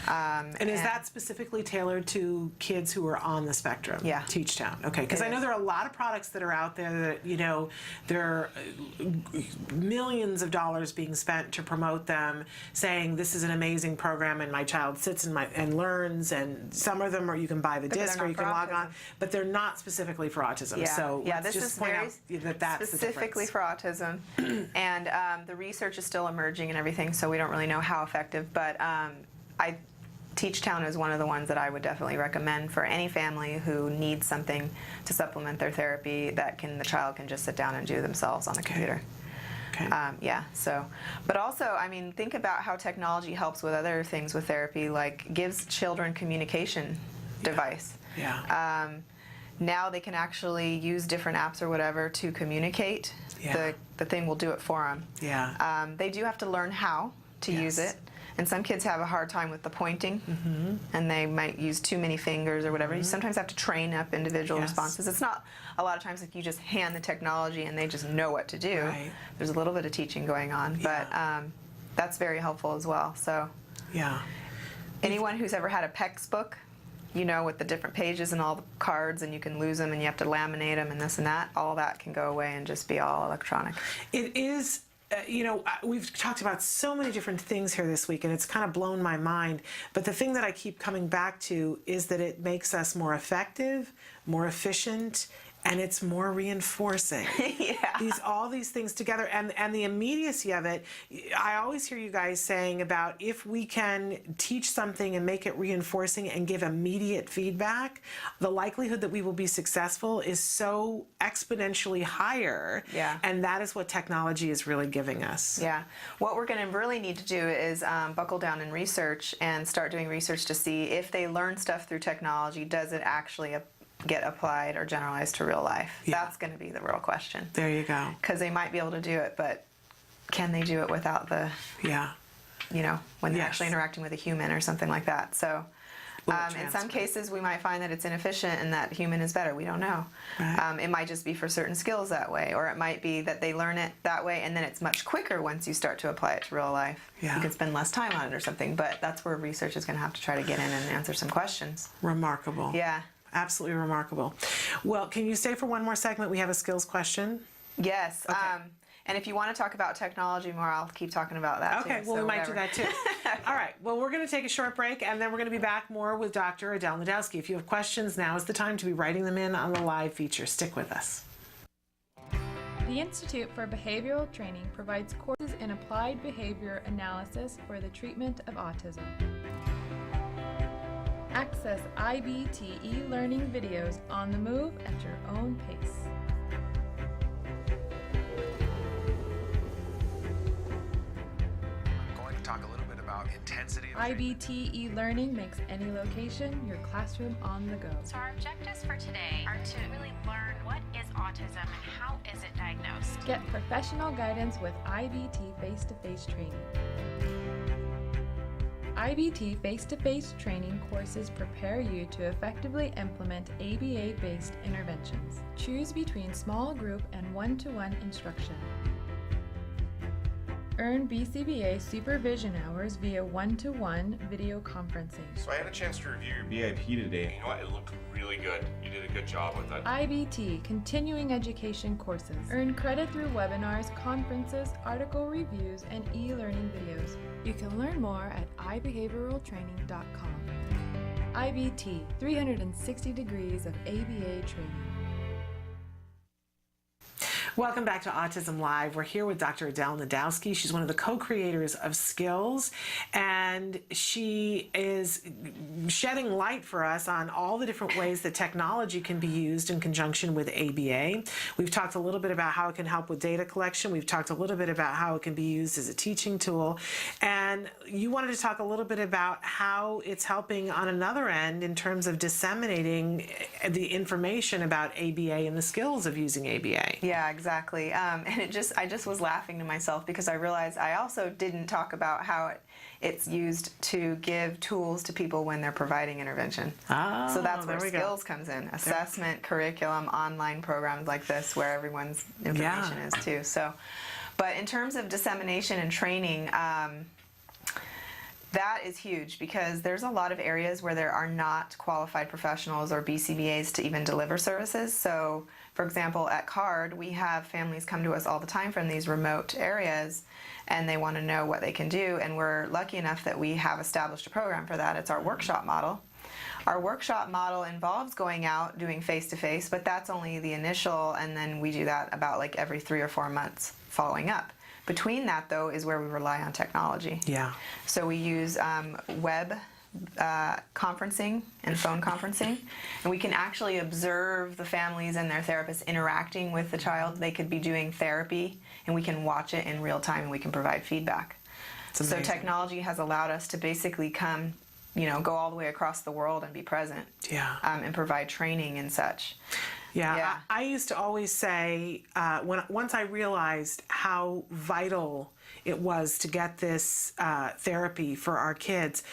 And is that specifically tailored to kids who are on the spectrum? Yeah. Teach Town. Okay, because I know there are a lot of products that are out there that, you know, there are millions of dollars being spent to promote them, saying this is an amazing program and my child sits and learns, and some of them are you can buy the disc or you can log on, but they're not specifically for autism. Yeah. So yeah, let's this just is point very out that that's specifically the for autism, and the research is still emerging and everything, so we don't really know how effective. But Teach Town is one of the ones that I would definitely recommend for any family who needs something to supplement their therapy that the child can just sit down and do themselves on the computer. Okay. Yeah, so, but also, I mean, think about how technology helps with other things with therapy, like gives children communication device. Yeah. Now they can actually use different apps or whatever to communicate. Yeah. The thing will do it for them. Yeah. They do have to learn how to use it. And some kids have a hard time with the pointing, and they might use too many fingers or whatever. You sometimes have to train up individual responses. It's not a lot of times like you just hand the technology and they just know what to do. Right. There's a little bit of teaching going on, but that's very helpful as well. So anyone who's ever had a PEX book, you know, with the different pages and all the cards, and you can lose them and you have to laminate them and this and that, all that can go away and just be all electronic. It is. You know, we've talked about so many different things here this week, and it's kind of blown my mind. But the thing that I keep coming back to is that it makes us more effective, more efficient, and it's more reinforcing. All these things together, and the immediacy of it. I always hear you guys saying about if we can teach something and make it reinforcing and give immediate feedback, the likelihood that we will be successful is so exponentially higher. Yeah. And that is what technology is really giving us. Yeah. What we're going to really need to do is buckle down and research and start doing research to see if they learn stuff through technology, does it actually get applied or generalized to real life? That's going to be the real question. There you go. Because they might be able to do it, but can they do it without the, you know, when they're actually interacting with a human or something like that? So in some cases we might find that it's inefficient and that human is better. We don't know. Right. It might just be for certain skills that way, or it might be that they learn it that way and then it's much quicker once you start to apply it to real life. You can spend less time on it or something, but that's where research is going to have to try to get in and answer some questions. Remarkable. Yeah. Absolutely remarkable. Well, can you stay for one more segment? We have a skills question. Yes. Okay. And if you want to talk about technology more, I'll keep talking about that too. Okay, well, we might do that too. All right, well, we're going to take a short break, and then we're going to be back more with Dr. Adel Najdowski. If you have questions, now is the time to be writing them in on the live feature. Stick with us. The Institute for Behavioral Training provides courses in applied behavior analysis for the treatment of autism. Access IBT e-learning videos on the move at your own pace. I'm going to talk a little bit about intensity. IBT e-learning makes any location your classroom on the go. So our objectives for today are to really learn what is autism and how is it diagnosed. Get professional guidance with IBT face-to-face training. IBT face-to-face training courses prepare you to effectively implement ABA-based interventions. Choose between small group and one-to-one instruction. Earn BCBA supervision hours via one-to-one video conferencing. So I had a chance to review your BIP today. You know what? It looked really good. You did a good job with it. IBT, continuing education courses. Earn credit through webinars, conferences, article reviews, and e-learning videos. You can learn more at ibehavioraltraining.com. IBT, 360 degrees of ABA training. Welcome back to Autism Live. We're here with Dr. Adel Najdowski. She's one of the co-creators of Skills, and she is shedding light for us on all the different ways that technology can be used in conjunction with ABA. We've talked a little bit about how it can help with data collection. We've talked a little bit about how it can be used as a teaching tool. And you wanted to talk a little bit about how it's helping on another end in terms of disseminating the information about ABA and the skills of using ABA. Yeah, exactly. And I just was laughing to myself because I realized I also didn't talk about how it's used to give tools to people when they're providing intervention. Oh, so that's where there we skills go. comes in. Assessment, curriculum, online programs like this where everyone's information is too. So, but in terms of dissemination and training, that is huge because there's a lot of areas where there are not qualified professionals or BCBAs to even deliver services. So, for example, at CARD, we have families come to us all the time from these remote areas and they want to know what they can do, and we're lucky enough that we have established a program for that. It's our workshop model. Our workshop model involves going out, doing face-to-face, but that's only the initial, and then we do that about like every 3 or 4 months following up. Between that, though, is where we rely on technology. Yeah. So we use web conferencing and phone conferencing, and we can actually observe the families and their therapists interacting with the child. They could be doing therapy, and we can watch it in real time, and we can provide feedback. So technology has allowed us to basically come, go all the way across the world and be present. Yeah. And provide training and such. Yeah. I used to always say, once I realized how vital it was to get this therapy for our kids,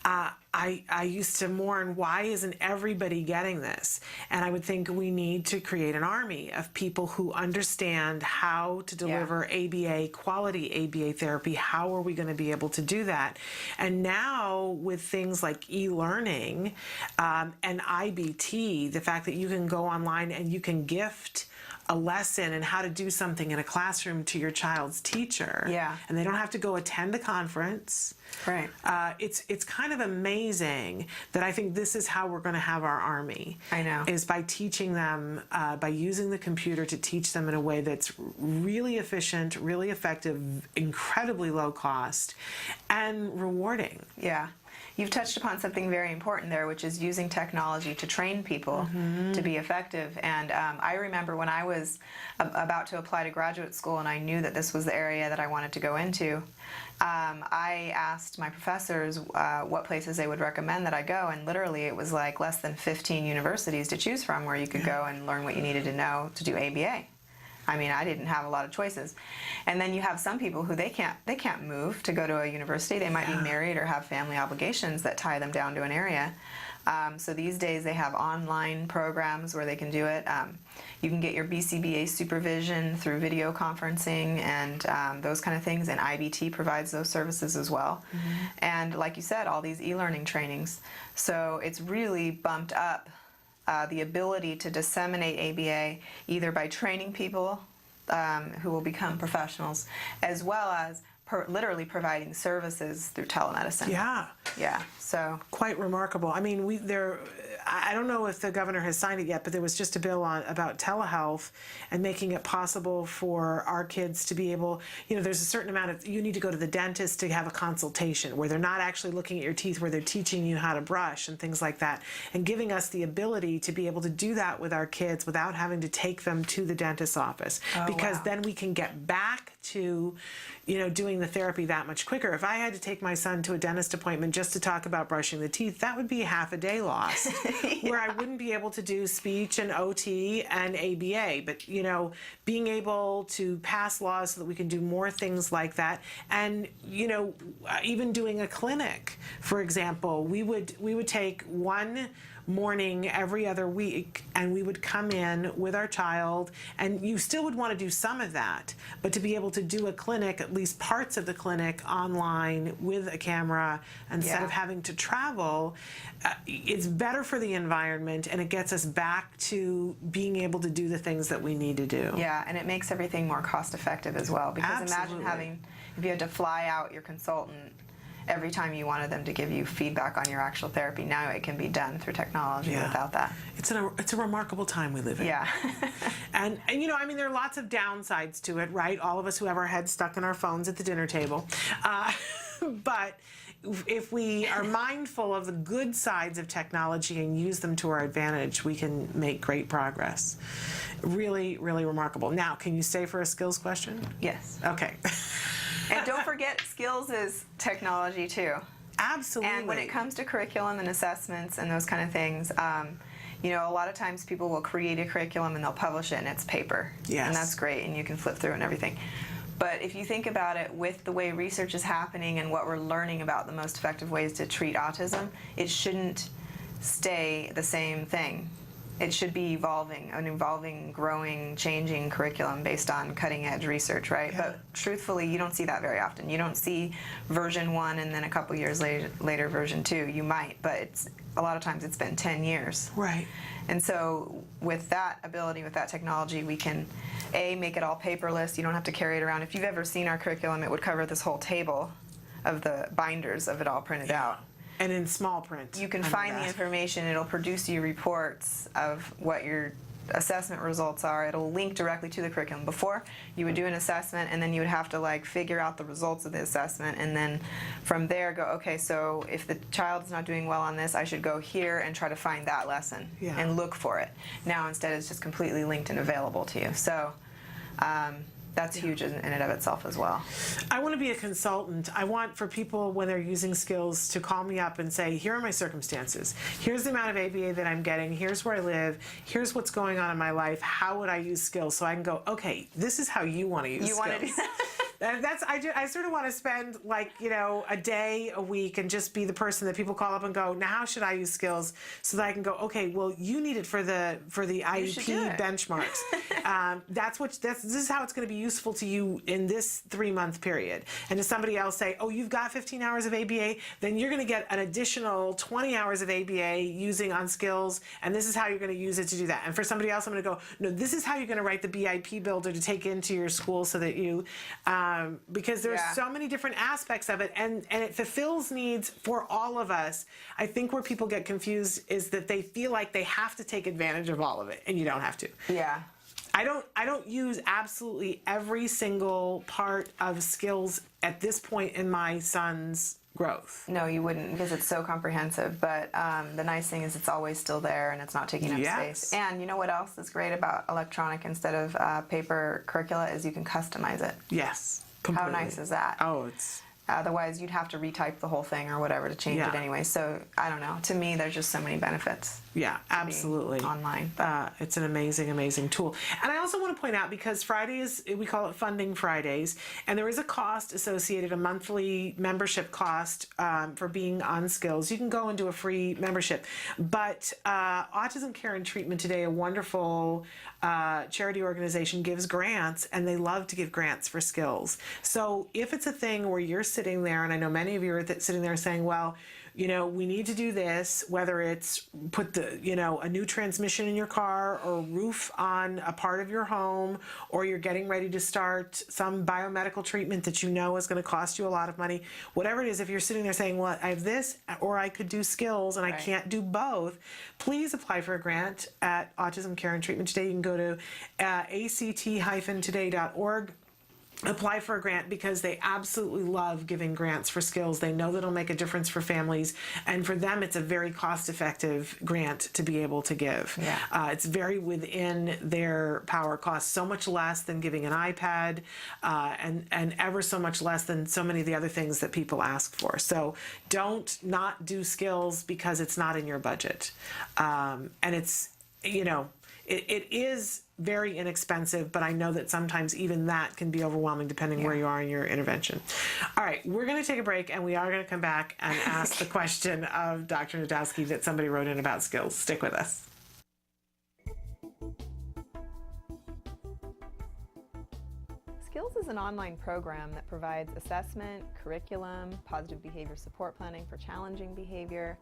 I used to mourn, why isn't everybody getting this? And I would think we need to create an army of people who understand how to deliver ABA, quality ABA therapy. How are we going to be able to do that? And now with things like e-learning and IBT, the fact that you can go online and you can gift a lesson and how to do something in a classroom to your child's teacher. Yeah. And they don't have to go attend a conference. Right. It's kind of amazing that I think this is how we're going to have our army. I know. Is by teaching them, by using the computer to teach them in a way that's really efficient, really effective, incredibly low cost, and rewarding. Yeah. You've touched upon something very important there, which is using technology to train people to be effective. And I remember when I was about to apply to graduate school and I knew that this was the area that I wanted to go into, I asked my professors what places they would recommend that I go, and literally it was like less than 15 universities to choose from where you could go and learn what you needed to know to do ABA. I mean, I didn't have a lot of choices. And then you have some people who they can't move to go to a university. They might be married or have family obligations that tie them down to an area. So these days they have online programs where they can do it. You can get your BCBA supervision through video conferencing and those kind of things, and IBT provides those services as well. And like you said, all these e-learning trainings. So it's really bumped up the ability to disseminate ABA either by training people who will become professionals, as well as literally providing services through telemedicine. Yeah. Yeah. So quite remarkable. I mean, I don't know if the governor has signed it yet, but there was just a bill about telehealth and making it possible for our kids to be able, there's a certain amount of, you need to go to the dentist to have a consultation where they're not actually looking at your teeth, where they're teaching you how to brush and things like that, and giving us the ability to be able to do that with our kids without having to take them to the dentist's office, because then we can get back to, doing the therapy that much quicker. If I had to take my son to a dentist appointment just to talk about brushing the teeth, that would be half a day lost. Where I wouldn't be able to do speech and OT and ABA, but being able to pass laws so that we can do more things like that, and even doing a clinic, for example, we would take one morning every other week, and we would come in with our child, and you still would want to do some of that, but to be able to do a clinic, at least parts of the clinic, online with a camera instead of having to travel, it's better for the environment, and it gets us back to being able to do the things that we need to do. Yeah, and it makes everything more cost effective as well, because imagine if you had to fly out your consultant every time you wanted them to give you feedback on your actual therapy. Now it can be done through technology without that. It's a remarkable time we live in. Yeah. and you know, I mean, there are lots of downsides to it, right? All of us who have our heads stuck in our phones at the dinner table. But if we are mindful of the good sides of technology and use them to our advantage, we can make great progress. Really, really remarkable. Now, can you stay for a skills question? Yes. Okay. And don't forget, skills is technology too. Absolutely. And when it comes to curriculum and assessments and those kind of things, you know, a lot of times people will create a curriculum and they'll publish it in its paper. Yes. And that's great, and you can flip through and everything. But if you think about it, with the way research is happening and what we're learning about the most effective ways to treat autism, it shouldn't stay the same thing. It should be evolving, an evolving, growing, changing curriculum based on cutting-edge research, right? Yeah. But truthfully, you don't see that very often. You don't see version 1 and then a couple years later version 2. You might, but a lot of times it's been 10 years. Right. And so with that ability, with that technology, we can, A, make it all paperless. You don't have to carry it around. If you've ever seen our curriculum, it would cover this whole table of the binders of it all printed out. And in small print. You can find the information. It'll produce you reports of what your assessment results are. It'll link directly to the curriculum. Before, you would do an assessment, and then you would have to like figure out the results of the assessment, and then from there go, okay, so if the child is not doing well on this, I should go here and try to find that lesson and look for it. Now instead it's just completely linked and available to you. So that's huge in and of itself as well. I want to be a consultant. I want for people, when they're using skills, to call me up and say, here are my circumstances. Here's the amount of ABA that I'm getting. Here's where I live. Here's what's going on in my life. How would I use skills? So I can go, okay, this is how you want to use skills. Want to do that? I sort of want to spend, like, you know, a day a week and just be the person that people call up and go, now how should I use skills? So that I can go, okay, well, you need it for the IEP benchmarks. This is how it's going to be useful to you in this 3-month period. And if somebody else say, oh, you've got 15 hours of ABA, then you're going to get an additional 20 hours of ABA using on skills, and this is how you're going to use it to do that. And for somebody else, I'm going to go, no, this is how you're going to write the BIP builder to take into your school so that you, because there's so many different aspects of it, and it fulfills needs for all of us. I think where people get confused is that they feel like they have to take advantage of all of it, and you don't have to. Yeah. I don't use absolutely every single part of skills at this point in my son's growth. No, you wouldn't, because it's so comprehensive. But the nice thing is it's always still there, and it's not taking up space. And you know what else is great about electronic instead of paper curricula is you can customize it. Yes, completely. How nice is that? Oh, it's... Otherwise, you'd have to retype the whole thing or whatever to change it anyway. So, I don't know. To me, there's just so many benefits. Yeah, absolutely. Online. It's an amazing, amazing tool. And I also want to point out, because Fridays, we call it Funding Fridays, and there is a cost associated, a monthly membership cost for being on skills. You can go and do a free membership. But Autism Care and Treatment Today, a wonderful charity organization, gives grants, and they love to give grants for skills. So if it's a thing where you're sitting there, and I know many of you are sitting there saying, well, you know, we need to do this, whether it's put a new transmission in your car, or roof on a part of your home, or you're getting ready to start some biomedical treatment that you know is going to cost you a lot of money. Whatever it is, if you're sitting there saying, well, I have this, or I could do skills, and I can't do both, please apply for a grant at Autism Care and Treatment Today. You can go to act-today.org. Apply for a grant, because they absolutely love giving grants for skills. They know that it'll make a difference for families, and for them it's a very cost-effective grant to be able to give. Yeah. It's very within their power. Costs so much less than giving an iPad, and ever so much less than so many of the other things that people ask for. So don't not do skills because it's not in your budget. And it's, you know, it is very inexpensive, but I know that sometimes even that can be overwhelming depending where you are in your intervention. All right, we're going to take a break, and we are going to come back and ask the question of Dr. Najdowski that somebody wrote in about skills. Stick with us. Skills is an online program that provides assessment, curriculum, positive behavior support planning for challenging behavior,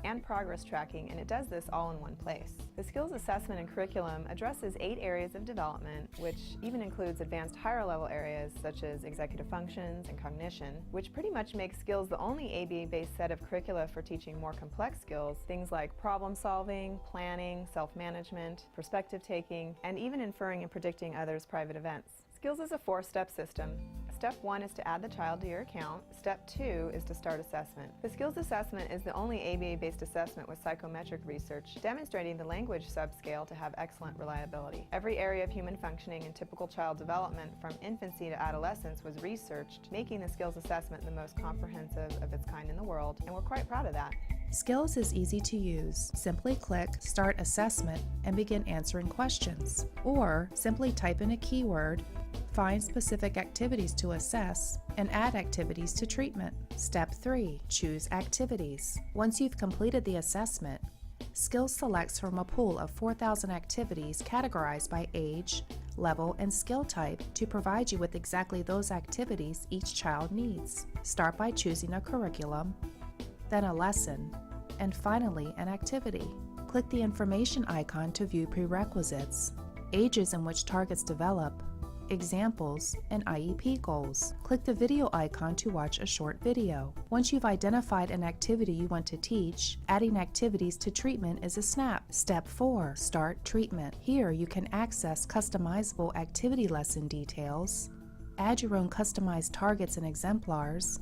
and progress tracking, and it does this all in one place. The skills assessment and curriculum addresses 8 areas of development, which even includes advanced higher level areas such as executive functions and cognition, which pretty much makes skills the only ABA-based set of curricula for teaching more complex skills, things like problem solving, planning, self-management, perspective taking, and even inferring and predicting others' private events. Skills is a 4-step system. Step 1 is to add the child to your account. Step 2 is to start assessment. The skills assessment is the only ABA-based assessment with psychometric research demonstrating the language subscale to have excellent reliability. Every area of human functioning and typical child development from infancy to adolescence was researched, making the skills assessment the most comprehensive of its kind in the world, and we're quite proud of that. Skills is easy to use. Simply click Start Assessment and begin answering questions. Or simply type in a keyword, find specific activities to assess, and add activities to treatment. Step 3. Choose activities. Once you've completed the assessment, Skills selects from a pool of 4,000 activities categorized by age, level, and skill type to provide you with exactly those activities each child needs. Start by choosing a curriculum, then a lesson, and finally an activity. Click the information icon to view prerequisites, ages in which targets develop, examples, and IEP goals. Click the video icon to watch a short video. Once you've identified an activity you want to teach, adding activities to treatment is a snap. Step 4. Start treatment. Here you can access customizable activity lesson details, add your own customized targets and exemplars,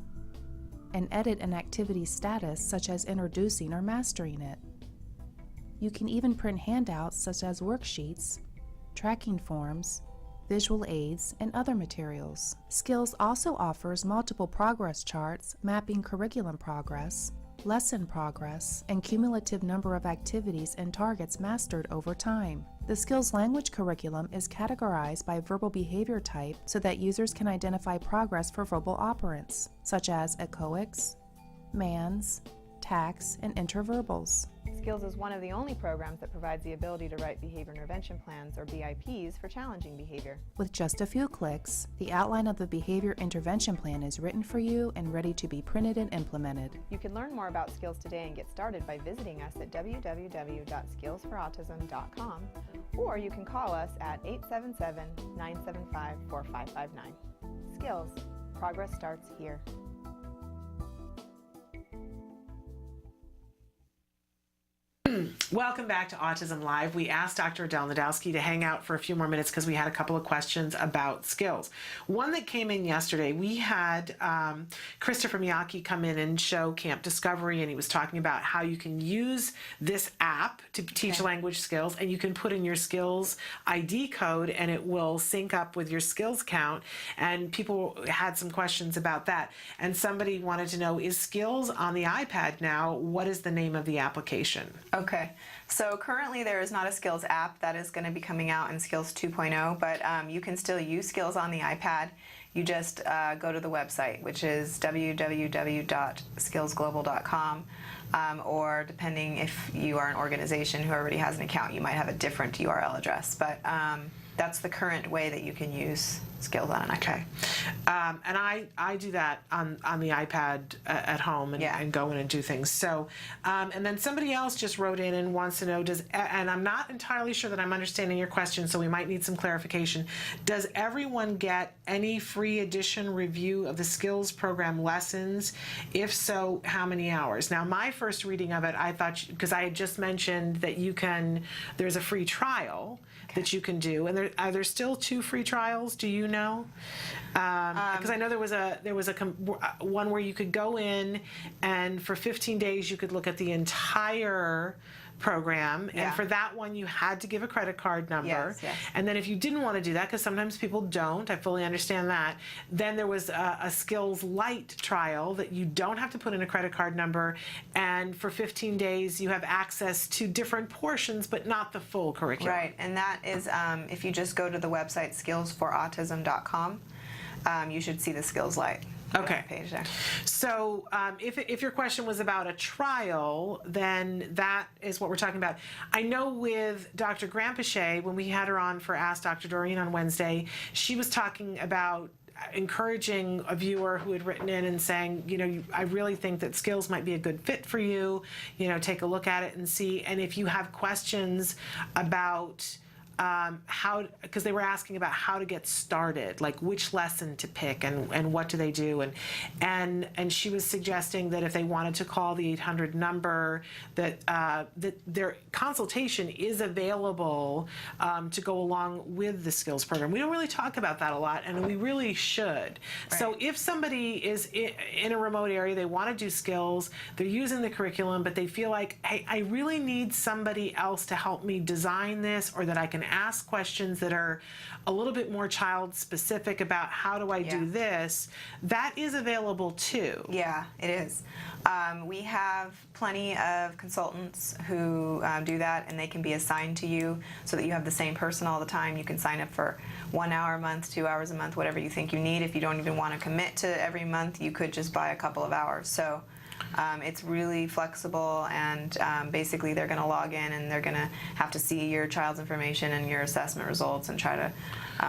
and edit an activity status such as introducing or mastering it. You can even print handouts such as worksheets, tracking forms, visual aids, and other materials. Skills also offers multiple progress charts mapping curriculum progress, lesson progress, and cumulative number of activities and targets mastered over time. The Skills language curriculum is categorized by verbal behavior type so that users can identify progress for verbal operants, such as echoics, mans, tax, and interverbals. Skills is one of the only programs that provides the ability to write behavior intervention plans, or BIPs, for challenging behavior. With just a few clicks, the outline of the behavior intervention plan is written for you and ready to be printed and implemented. You can learn more about Skills today and get started by visiting us at www.skillsforautism.com, or you can call us at 877-975-4559. Skills. Progress starts here. Welcome back to Autism Live. We asked Dr. Adel Najdowski to hang out for a few more minutes because we had a couple of questions about skills. One that came in yesterday, we had Christopher Miyake come in and show Camp Discovery, and he was talking about how you can use this app to teach language skills, and you can put in your skills ID code and it will sync up with your skills count, and people had some questions about that. And somebody wanted to know, is skills on the iPad now? What is the name of the application? Okay, so currently there is not a Skills app. That is going to be coming out in Skills 2.0, but you can still use Skills on the iPad. You just go to the website, which is www.skillsglobal.com, or depending if you are an organization who already has an account, you might have a different URL address, but that's the current way that you can use Skills on an iPad. And I do that on the iPad at home and go in and do things. So, and then somebody else just wrote in and wants to know, and I'm not entirely sure that I'm understanding your question, so we might need some clarification. Does everyone get any free edition review of the Skills program lessons? If so, how many hours? Now, my first reading of it, I thought, because I had just mentioned that there's a free trial that you can do, and are there still 2 free trials? Do you know? Because I know there was one where you could go in, and for 15 days you could look at the entire program, Yeah. and for that one you had to give a credit card number. Yes. And then if you didn't want to do that, because sometimes people don't, I fully understand that, then there was a Skills Lite trial that you don't have to put in a credit card number, and for 15 days you have access to different portions but not the full curriculum. Right, and that is if you just go to the website skillsforautism.com, you should see the Skills Lite. Okay. Page there. So if your question was about a trial, then that is what we're talking about. I know with Dr. Grampachet, when we had her on for Ask Dr. Doreen on Wednesday, she was talking about encouraging a viewer who had written in and saying, I really think that Skills might be a good fit for you. Take a look at it and see. And if you have questions about how, because they were asking about how to get started, like which lesson to pick and what do they do, and she was suggesting that if they wanted to call the 800 number, that their consultation is available to go along with the skills program. We don't really talk about that a lot, and we really should. Right. So if somebody is in a remote area, they want to do skills, they're using the curriculum, but they feel like, hey, I really need somebody else to help me design this, or that I can ask questions that are a little bit more child specific about how do I do this, that is available too. Yeah, it is. We have plenty of consultants who do that, and they can be assigned to you so that you have the same person all the time. You can sign up for 1 hour a month, 2 hours a month, whatever you think you need. If you don't even want to commit to every month, you could just buy a couple of hours. So it's really flexible, and basically they're going to log in and they're going to have to see your child's information and your assessment results and try to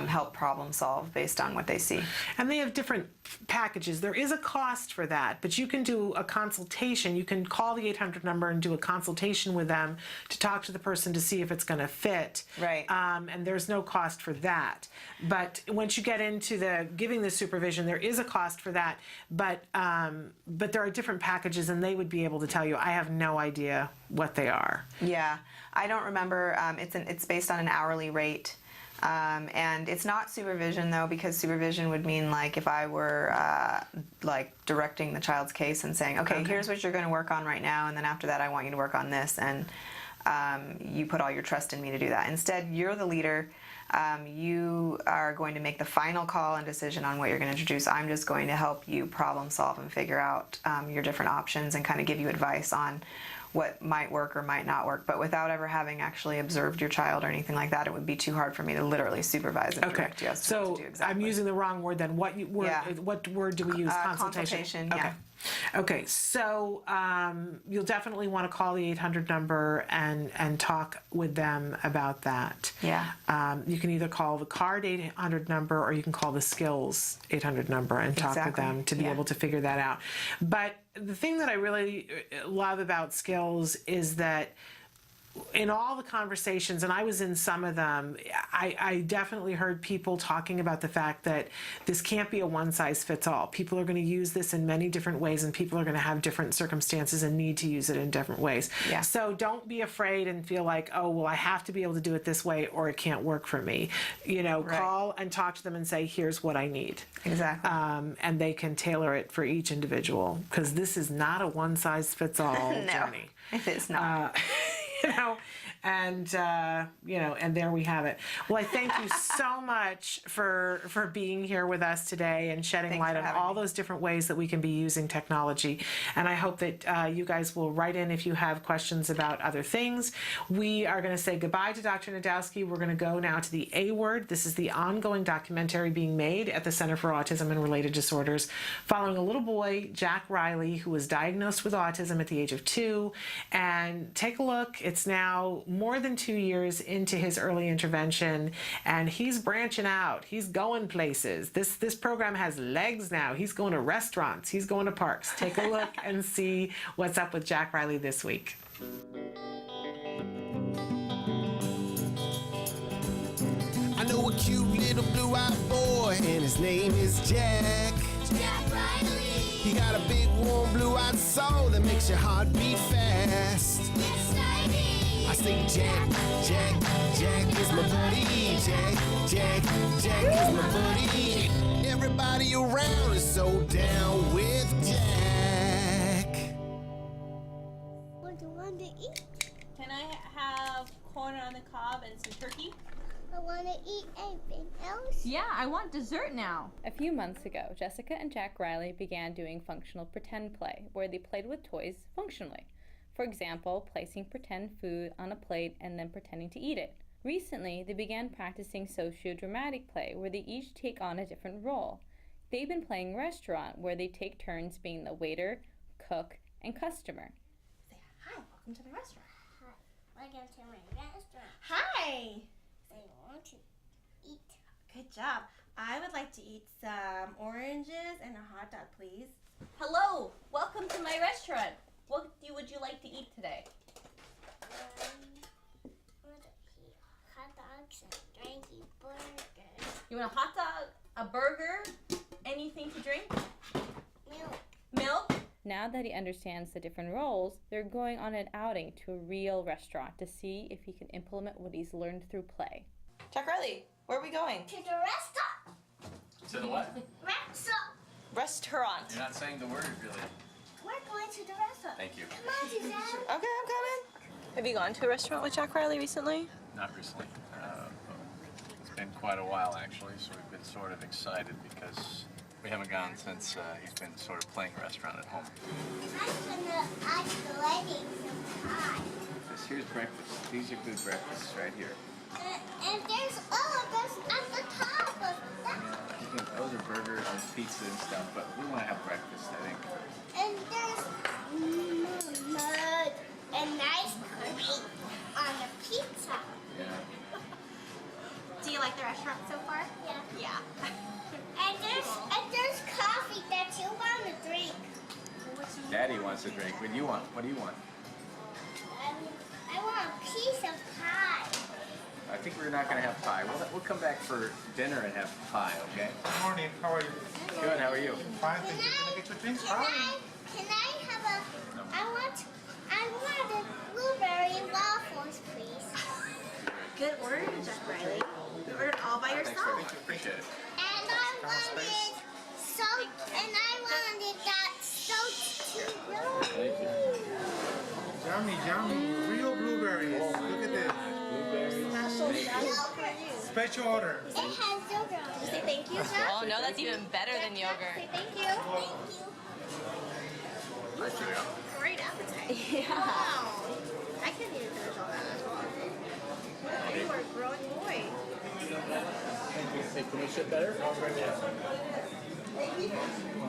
help problem solve based on what they see. And they have different packages. There is a cost for that, but you can do a consultation. You can call the 800 number and do a consultation with them to talk to the person to see if it's going to fit. Right. And there's no cost for that. But once you get into the giving the supervision, there is a cost for that. But there are different packages, and they would be able to tell you. I have no idea what they are. Yeah, I don't remember. It's based on an hourly rate. And it's not supervision, though, because supervision would mean like if I were like directing the child's case and saying, okay, here's what you're going to work on right now, and then after that I want you to work on this, and you put all your trust in me to do that. Instead, you're the leader. You are going to make the final call and decision on what you're going to introduce. I'm just going to help you problem solve and figure out your different options and kind of give you advice on what might work or might not work, but without ever having actually observed your child or anything like that, it would be too hard for me to literally supervise and direct you as to what to do exactly. I'm using the wrong word then. What word do we use? Consultation. Okay. Yeah. Okay, so you'll definitely want to call the 800 number and talk with them about that. Yeah. You can either call the card 800 number, or you can call the skills 800 number and talk with them to be able to figure that out. But the thing that I really love about skills is that in all the conversations, and I was in some of them, I definitely heard people talking about the fact that this can't be a one-size-fits-all. People are going to use this in many different ways, and people are going to have different circumstances and need to use it in different ways. Yeah. So don't be afraid and feel like, oh, well, I have to be able to do it this way or it can't work for me. Call and talk to them and say, here's what I need. Exactly. And they can tailor it for each individual, because this is not a one-size-fits-all journey. It is not. And there we have it. Well, I thank you so much for being here with us today and shedding light on all those different ways that we can be using technology. And I hope that you guys will write in if you have questions about other things. We are going to say goodbye to Dr. Najdowski. We're going to go now to the A Word. This is the ongoing documentary being made at the Center for Autism and Related Disorders, following a little boy, Jack Riley, who was diagnosed with autism at the age of 2. And take a look. It's now more than 2 years into his early intervention, and he's branching out. He's going places. This program has legs now. He's going to restaurants. He's going to parks. Take a look and see what's up with Jack Riley this week. I know a cute little blue-eyed boy, and his name is Jack. Jack Riley. He got a big, warm, blue-eyed soul that makes your heart beat fast. I say Jack, Jack, Jack is my buddy. Jack is my buddy. Everybody around is so down with Jack. What do you want to eat? Can can I have corn on the cob and some turkey? I want to eat anything else. Yeah, I want dessert now. A few months ago, Jessica and Jack Riley began doing functional pretend play, where they played with toys functionally. For example, placing pretend food on a plate and then pretending to eat it. Recently, they began practicing socio-dramatic play, where they each take on a different role. They've been playing restaurant, where they take turns being the waiter, cook, and customer. Say hi, welcome to the restaurant. Hi, welcome to my restaurant. Hi! I want to eat. Good job. I would like to eat some oranges and a hot dog, please. Hello! Welcome to my restaurant. What would you like to eat today? I want to eat hot dogs and drinky burgers. You want a hot dog, a burger, anything to drink? Milk. Milk? Now that he understands the different roles, they're going on an outing to a real restaurant to see if he can implement what he's learned through play. Jack Riley, where are we going? To the restaurant. To the what? Restaurant. Restaurant. You're not saying the word, really. We're going to the restaurant. Thank you. Come on, Suzanne. Okay, I'm coming. Have you gone to a restaurant with Jack Riley recently? Not recently. It's been quite a while, actually, so we've been sort of excited because we haven't gone since he's been sort of playing restaurant at home. I'm gonna ask the lady some pie. Here's breakfast. These are good breakfasts right here. And there's at the top of that. Those are burgers and pizza and stuff, but we want to have breakfast, I think. And there's mud and ice cream on the pizza. Yeah. Do you like the restaurant so far? Yeah. Yeah. And there's coffee that you want to drink. Daddy wants a drink. What do you want? What do you want? I want a piece of pie. I think we're not going to have pie. We'll come back for dinner and have pie, okay? Good morning. How are you? Good. How are you? Fine. Thank you. Can I get your drinks? Can I have a? I want a blueberry waffles, please. Good order, Jack Riley. You ordered all by yourself. Thanks, appreciate it. And I wanted that soap too. Thank you. Yummy. Real blueberries. Look at this. Special order. It has yogurt on it. Say thank you, Jack. Oh no, that's even better than yogurt. Say thank you. Thank you. Great appetite. Yeah. Wow. I can't even finish all that as well. You are a growing boy. Hey, can we sit better? Can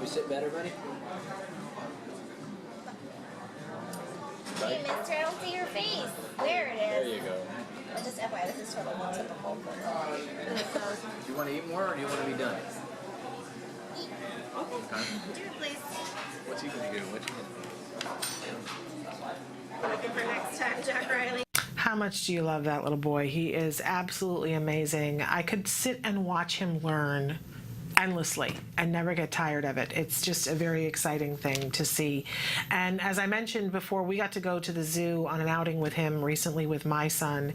we sit better, buddy? Hey, mister, I don't see your face. There it is. There you go. Just FYI, this is totally not typical for Do you want to eat more or do you want to be done? Eat. Okay. Do it, please. What's he going to do? What's he going to do? Looking for next time, Jack Riley. How much do you love that little boy? He is absolutely amazing. I could sit and watch him learn endlessly and never get tired of it. It's just a very exciting thing to see. And as I mentioned before, we got to go to the zoo on an outing with him recently with my son,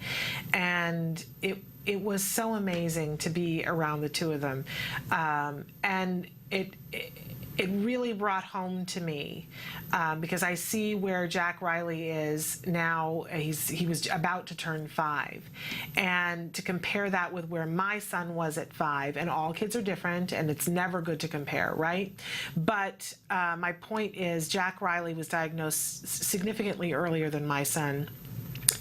and it was so amazing to be around the two of them. And it really brought home to me because I see where Jack Riley is now. He was about to turn 5, and to compare that with where my son was at 5, and all kids are different, and it's never good to compare, right? But my point is, Jack Riley was diagnosed significantly earlier than my son,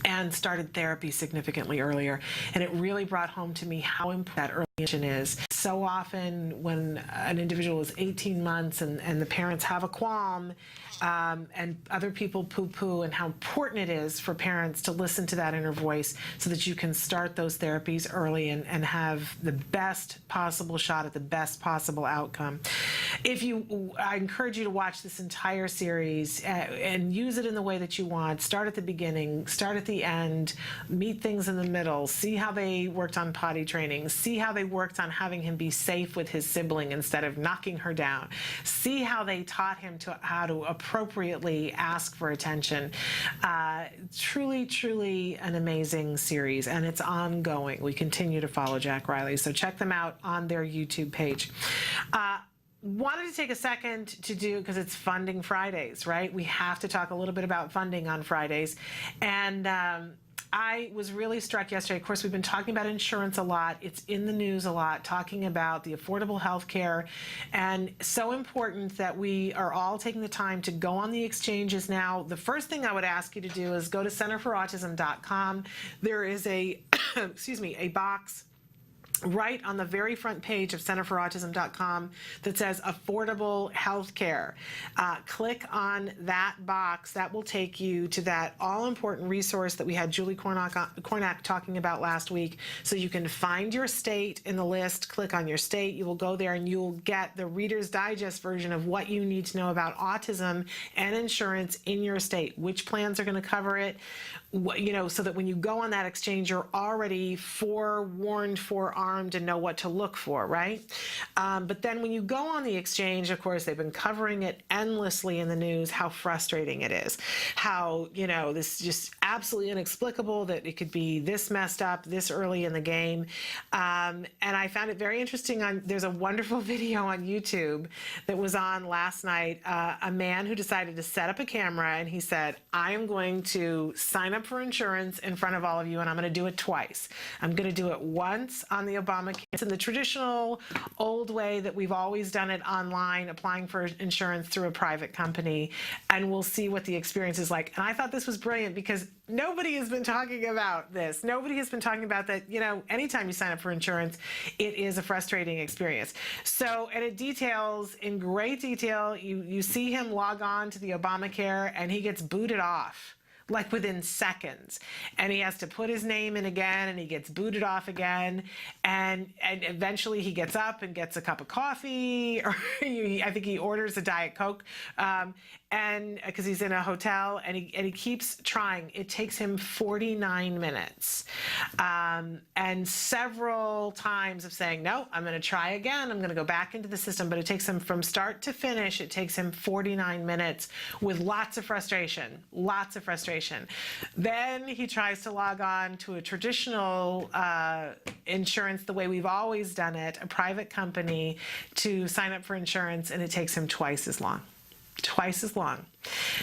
and started therapy significantly earlier. And it really brought home to me how important that early intervention is. So often when an individual is 18 months and the parents have a qualm, and other people poo-poo, and how important it is for parents to listen to that inner voice so that you can start those therapies early and have the best possible shot at the best possible outcome. I encourage you to watch this entire series and use it in the way that you want. Start at the beginning, start at the end, meet things in the middle, see how they worked on potty training, see how they worked on having him be safe with his sibling instead of knocking her down, see how they taught him how to appropriately ask for attention. Truly, truly an amazing series, and it's ongoing. We continue to follow Jack Riley, so check them out on their YouTube page. wanted to take a second to do, because it's Funding Fridays, right? We have to talk a little bit about funding on Fridays. And I was really struck yesterday. Of course, we've been talking about insurance a lot. It's in the news a lot, talking about the affordable health care. And so important that we are all taking the time to go on the exchanges now. The first thing I would ask you to do is go to centerforautism.com. There is a, excuse me, a box right on the very front page of centerforautism.com that says affordable health care. Click on that box. That will take you to that all-important resource that we had Julie Cornack talking about last week. So you can find your state in the list, click on your state, you will go there and you'll get the Reader's Digest version of what you need to know about autism and insurance in your state, which plans are going to cover it, you know, so that when you go on that exchange, you're already forewarned, forearmed, and know what to look for, right? But then when you go on the exchange, of course, they've been covering it endlessly in the news, how frustrating it is, how, you know, this is just absolutely inexplicable that it could be this messed up this early in the game. And I found it very interesting. There's a wonderful video on YouTube that was on last night, a man who decided to set up a camera and he said, I am going to sign up for insurance in front of all of you, and I'm going to do it twice. I'm going to do it once on the Obamacare. It's in the traditional old way that we've always done it online, applying for insurance through a private company, and we'll see what the experience is like. And I thought this was brilliant because nobody has been talking about this. Nobody has been talking about that, you know, anytime you sign up for insurance, it is a frustrating experience. So, and it details in great detail, you see him log on to the Obamacare and he gets booted off, like within seconds, and he has to put his name in again and he gets booted off again, and eventually he gets up and gets a cup of coffee, or I think he orders a Diet Coke, and because he's in a hotel, and he keeps trying. It takes him 49 minutes and several times of saying, no, I'm going to try again, I'm going to go back into the system, but it takes him from start to finish, it takes him 49 minutes with lots of frustration. Then he tries to log on to a traditional insurance the way we've always done it, a private company, to sign up for insurance, and it takes him twice as long.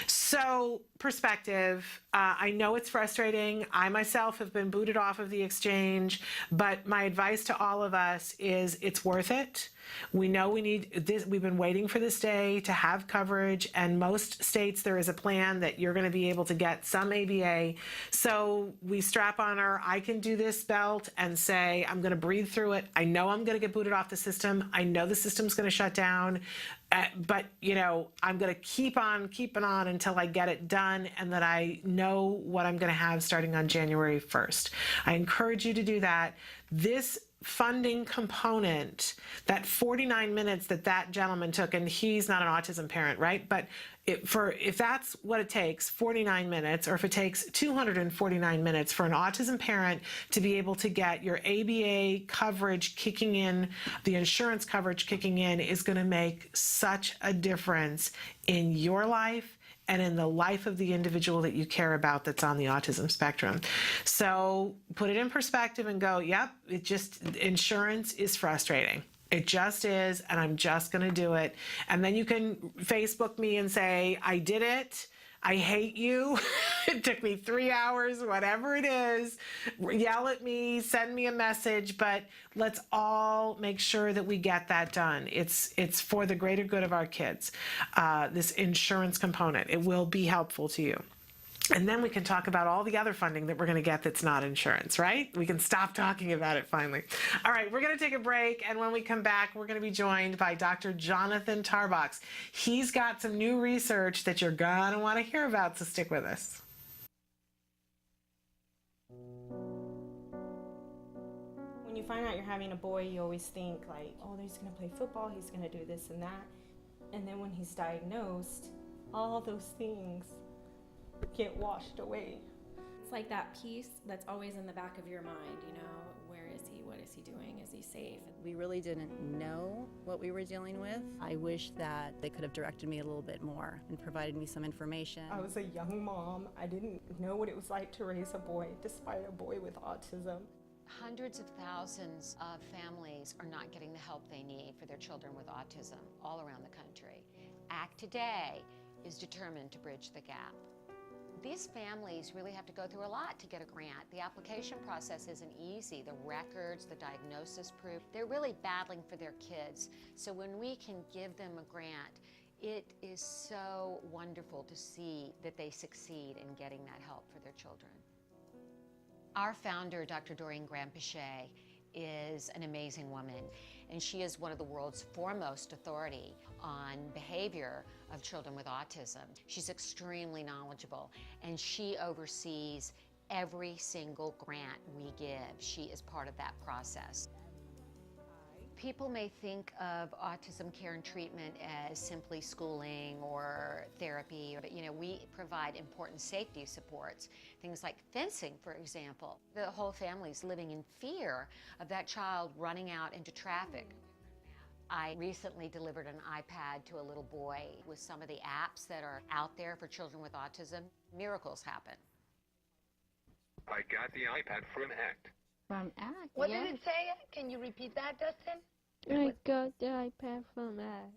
So, perspective, I know it's frustrating. I myself have been booted off of the exchange, but my advice to all of us is it's worth it. We know we need this. We've been waiting for this day to have coverage, and most states there is a plan that you're going to be able to get some ABA. So we strap on our I can do this belt and say, I'm going to breathe through it. I know I'm going to get booted off the system. I know the system's going to shut down. But, you know, I'm going to keep on keeping on until I get it done and that I know what I'm going to have starting on January 1st. I encourage you to do that. This funding component, that 49 minutes that gentleman took, and he's not an autism parent, right? But if that's what it takes, 49 minutes, or if it takes 249 minutes for an autism parent to be able to get your ABA coverage kicking in, the insurance coverage kicking in, is going to make such a difference in your life and in the life of the individual that you care about that's on the autism spectrum. So put it in perspective and go, yep, insurance is frustrating. It just is, and I'm just going to do it. And then you can Facebook me and say, I did it. I hate you. It took me 3 hours, whatever it is. Yell at me, send me a message, but let's all make sure that we get that done. It's for the greater good of our kids, this insurance component. It will be helpful to you. And then we can talk about all the other funding that we're going to get that's not insurance, right? We can stop talking about it finally. All right, we're going to take a break, and when we come back, we're going to be joined by Dr. Jonathan Tarbox. He's got some new research that you're going to want to hear about, so stick with us. When you find out you're having a boy, you always think like, oh, he's going to play football, he's going to do this and that. And then when he's diagnosed, all those things get washed away. It's like that piece that's always in the back of your mind, you know, where is he, what is he doing, is he safe? We really didn't know what we were dealing with. I wish that they could have directed me a little bit more and provided me some information. I was a young mom. I didn't know what it was like to raise a boy despite a boy with autism. Hundreds of thousands of families are not getting the help they need for their children with autism all around the country. ACT Today is determined to bridge the gap. These families really have to go through a lot to get a grant. The application process isn't easy. The records, the diagnosis proof, they're really battling for their kids. So when we can give them a grant, it is so wonderful to see that they succeed in getting that help for their children. Our founder, Dr. Doreen Graham-Pichet, is an amazing woman, and she is one of the world's foremost authority on behavior of children with autism. She's extremely knowledgeable, and she oversees every single grant we give. She is part of that process. People may think of autism care and treatment as simply schooling or therapy, but we provide important safety supports, things like fencing, for example. The whole family's living in fear of that child running out into traffic. I recently delivered an iPad to a little boy with some of the apps that are out there for children with autism. Miracles happen. I got the iPad from ACT. From ACT, What yes. did it say? Can you repeat that, Dustin? I got the iPad from ACT.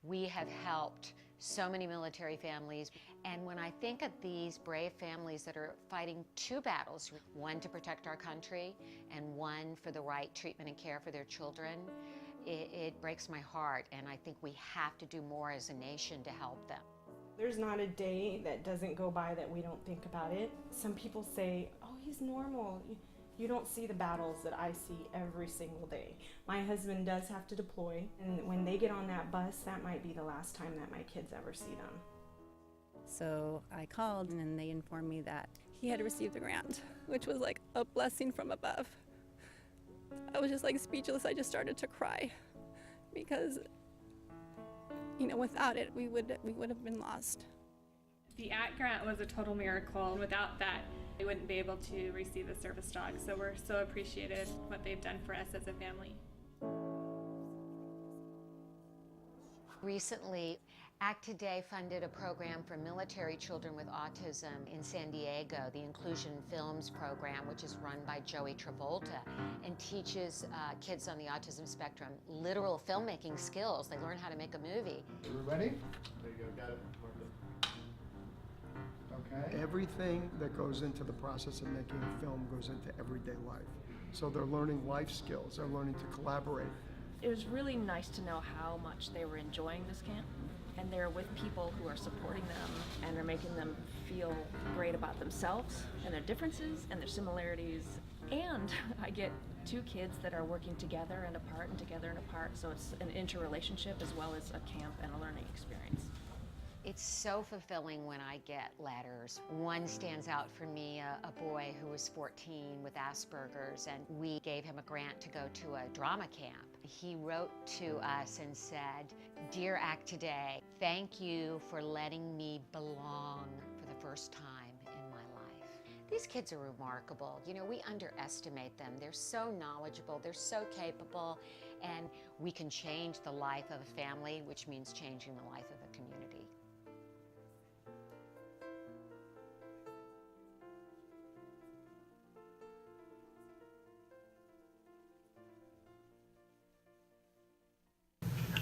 We have helped so many military families, and when I think of these brave families that are fighting two battles, one to protect our country and one for the right treatment and care for their children, it breaks my heart, and I think we have to do more as a nation to help them. There's not a day that doesn't go by that we don't think about it. Some people say, oh, he's normal. You don't see the battles that I see every single day. My husband does have to deploy, and when they get on that bus, that might be the last time that my kids ever see them. So I called, and then they informed me that he had received the grant, which was like a blessing from above. I was just like speechless. I just started to cry because, without it, we would have been lost. The ACT grant was a total miracle. Without that, we wouldn't be able to receive the service dog. So we're so appreciative what they've done for us as a family. Recently, ACT Today funded a program for military children with autism in San Diego, the Inclusion Films program, which is run by Joey Travolta, and teaches kids on the autism spectrum literal filmmaking skills. They learn how to make a movie. Are we ready? There you go, got it. Okay. Everything that goes into the process of making a film goes into everyday life. So they're learning life skills, they're learning to collaborate. It was really nice to know how much they were enjoying this camp, and they're with people who are supporting them, and they're making them feel great about themselves and their differences and their similarities. And I get two kids that are working together and apart and together and apart, so it's an interrelationship as well as a camp and a learning experience. It's so fulfilling when I get letters. One stands out for me, a boy who was 14 with Asperger's, and we gave him a grant to go to a drama camp. He wrote to us and said, "Dear ACT Today, thank you for letting me belong for the first time in my life." These kids are remarkable. We underestimate them. They're so knowledgeable, they're so capable, and we can change the life of a family, which means changing the life of a community.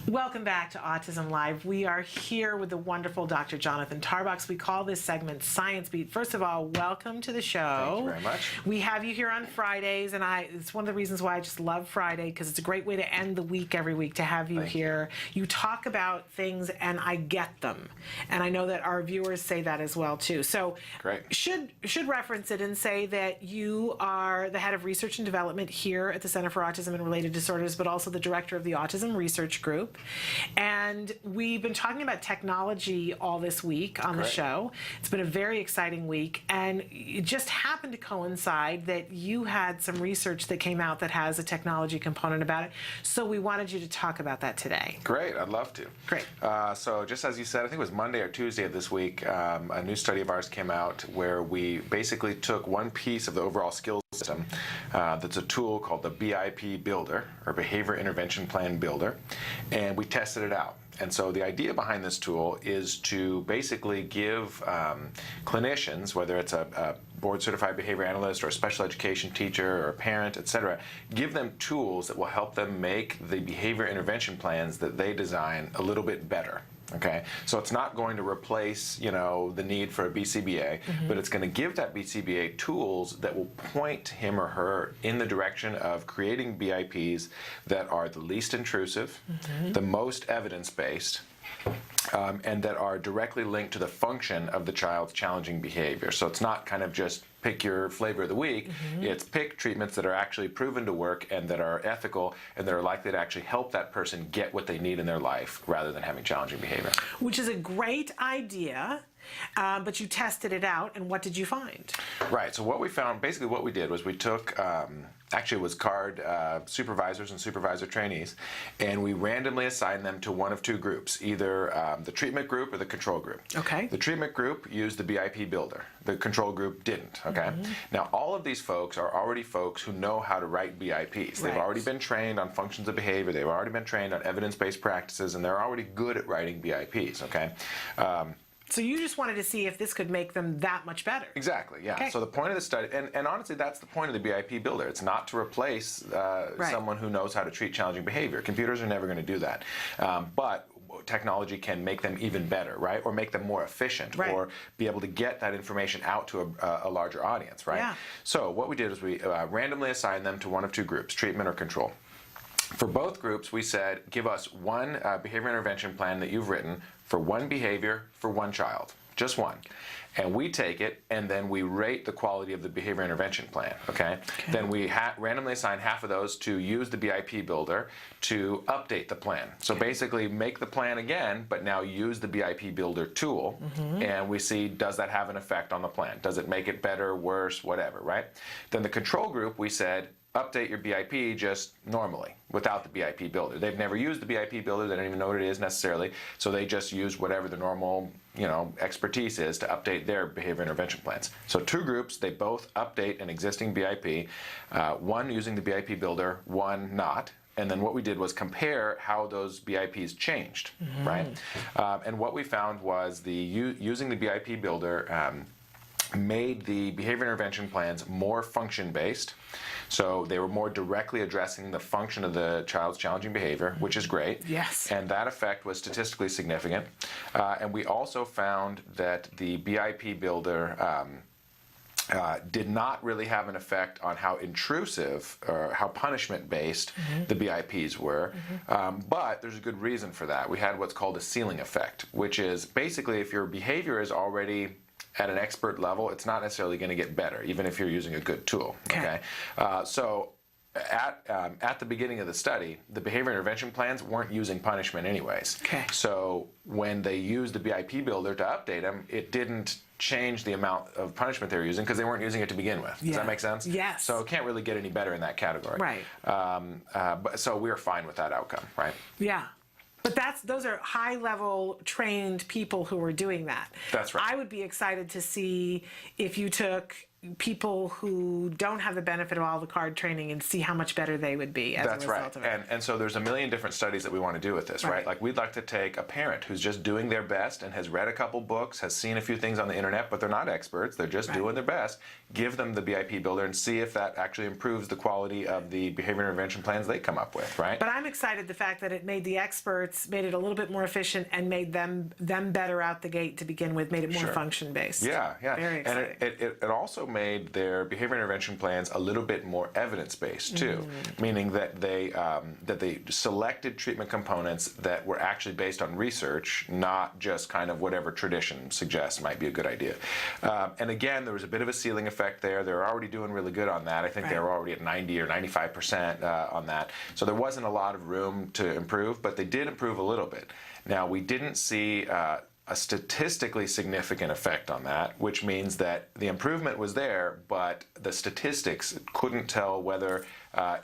Welcome back to Autism Live. We are here with the wonderful Dr. Jonathan Tarbox. We call this segment Science Beat. First of all, welcome to the show. Thank you very much. We have you here on Fridays, and it's one of the reasons why I just love Friday, because it's a great way to end the week every week to have you here. You talk about things, and I get them. And I know that our viewers say that as well, too. So should reference it and say that you are the head of research and development here at the Center for Autism and Related Disorders, but also the director of the Autism Research Group. And we've been talking about technology all this week on the show. It's been a very exciting week, and it just happened to coincide that you had some research that came out that has a technology component about it. So we wanted you to talk about that today. Great, I'd love to. Great. So just as you said, I think it was Monday or Tuesday of this week, a new study of ours came out where we basically took one piece of the overall skills system that's a tool called the BIP Builder, or Behavior Intervention Plan Builder, and we tested it out. And so the idea behind this tool is to basically give clinicians, whether it's a board-certified behavior analyst or a special education teacher or a parent, etc., give them tools that will help them make the behavior intervention plans that they design a little bit better. Okay, so it's not going to replace, the need for a BCBA, but it's going to give that BCBA tools that will point him or her in the direction of creating BIPs that are the least intrusive, the most evidence-based, and that are directly linked to the function of the child's challenging behavior. So it's not kind of just pick your flavor of the week, it's pick treatments that are actually proven to work and that are ethical and that are likely to actually help that person get what they need in their life rather than having challenging behavior. Which is a great idea, but you tested it out, and what did you find? Right, so what we found, basically what we did was we took, actually it was CARD supervisors and supervisor trainees, and we randomly assigned them to one of two groups, either the treatment group or the control group. Okay. The treatment group used the BIP builder. The control group didn't, okay? Now, all of these folks are already folks who know how to write BIPs. They've already been trained on functions of behavior, they've already been trained on evidence-based practices, and they're already good at writing BIPs, okay? So you just wanted to see if this could make them that much better. Exactly, yeah. Okay. So the point of the study, and honestly, that's the point of the BIP builder. It's not to replace someone who knows how to treat challenging behavior. Computers are never going to do that. But technology can make them even better, right? Or make them more efficient, or be able to get that information out to a larger audience, right? Yeah. So what we did is we randomly assigned them to one of two groups, treatment or control. For both groups, we said, give us one behavior intervention plan that you've written for one behavior for one child, just one. And we take it, and then we rate the quality of the behavior intervention plan, okay? Then we randomly assign half of those to use the BIP builder to update the plan. So basically make the plan again, but now use the BIP builder tool, and we see, does that have an effect on the plan? Does it make it better, worse, whatever, right? Then the control group, we said, update your BIP just normally without the BIP builder. They've never used the BIP builder, they don't even know what it is necessarily, so they just use whatever the normal expertise is to update their behavior intervention plans. So two groups, they both update an existing BIP, one using the BIP builder, one not. And then what we did was compare how those BIPs changed, right? And what we found was using the BIP builder made the behavior intervention plans more function-based. So they were more directly addressing the function of the child's challenging behavior, which is great. Yes. And that effect was statistically significant. And we also found that the BIP builder did not really have an effect on how intrusive or how punishment-based the BIPs were, but there's a good reason for that. We had what's called a ceiling effect, which is basically if your behavior is already at an expert level, it's not necessarily going to get better, even if you're using a good tool. Okay. So at the beginning of the study, the behavior intervention plans weren't using punishment anyways. Okay. So when they used the BIP builder to update them, it didn't change the amount of punishment they were using because they weren't using it to begin with. Does that make sense? Yes. So it can't really get any better in that category. Right. So we're fine with that outcome, right? Yeah. But those are high-level trained people who are doing that. That's right. I would be excited to see if you took people who don't have the benefit of all the CARD training and see how much better they would be as a result of it. And so there's a million different studies that we want to do with this, right? Like we'd like to take a parent who's just doing their best and has read a couple books, has seen a few things on the internet, but they're not experts, they're just doing their best, give them the BIP builder and see if that actually improves the quality of the behavior intervention plans they come up with, right? But I'm excited the fact that it made the experts, made it a little bit more efficient and made them better out the gate to begin with, made it more function-based. Yeah, yeah. Very exciting. And it also made their behavior intervention plans a little bit more evidence-based too, meaning that they selected treatment components that were actually based on research, not just kind of whatever tradition suggests might be a good idea. And again, there was a bit of a ceiling effect there. They were already doing really good on that. I think they were already at 90 or 95% on that. So there wasn't a lot of room to improve, but they did improve a little bit. Now, we didn't see a statistically significant effect on that, which means that the improvement was there, but the statistics couldn't tell whether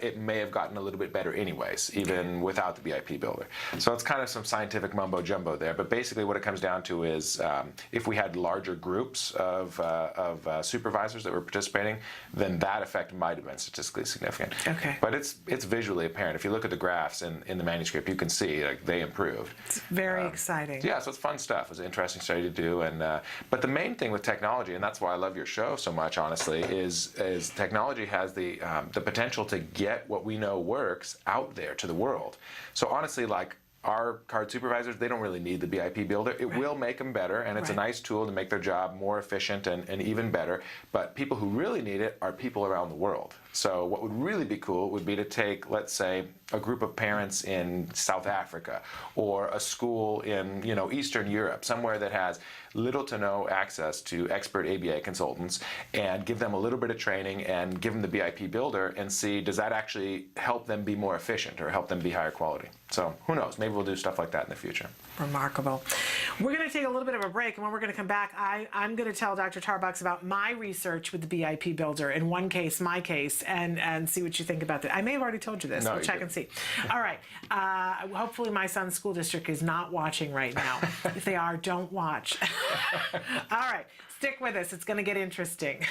it may have gotten a little bit better anyways, even without the BIP builder. So it's kind of some scientific mumbo jumbo there, but basically what it comes down to is if we had larger groups of supervisors that were participating, then that effect might have been statistically significant. Okay. But it's visually apparent. If you look at the graphs in the manuscript, you can see like they improved. It's very exciting. Yeah, so it's fun stuff. It was an interesting study to do, and but the main thing with technology, and that's why I love your show so much, honestly, is technology has the potential to get what we know works out there to the world. So honestly, like our card supervisors, they don't really need the BIP builder. It will make them better, and it's a nice tool to make their job more efficient and even better. But people who really need it are people around the world. So what would really be cool would be to take, let's say, a group of parents in South Africa or a school in, you know, Eastern Europe, somewhere that has little to no access to expert ABA consultants, and give them a little bit of training and give them the BIP builder and see, does that actually help them be more efficient or help them be higher quality? So who knows? Maybe we'll do stuff like that in the future. Remarkable. We're going to take a little bit of a break, and when we're going to come back, I'm going to tell Dr. Tarbox about my research with the BIP builder, in one case, my case, and see what you think about that. I may have already told you this. No, we'll check and see. All right. Hopefully my son's school district is not watching right now. If they are, don't watch. All right. Stick with us. It's going to get interesting.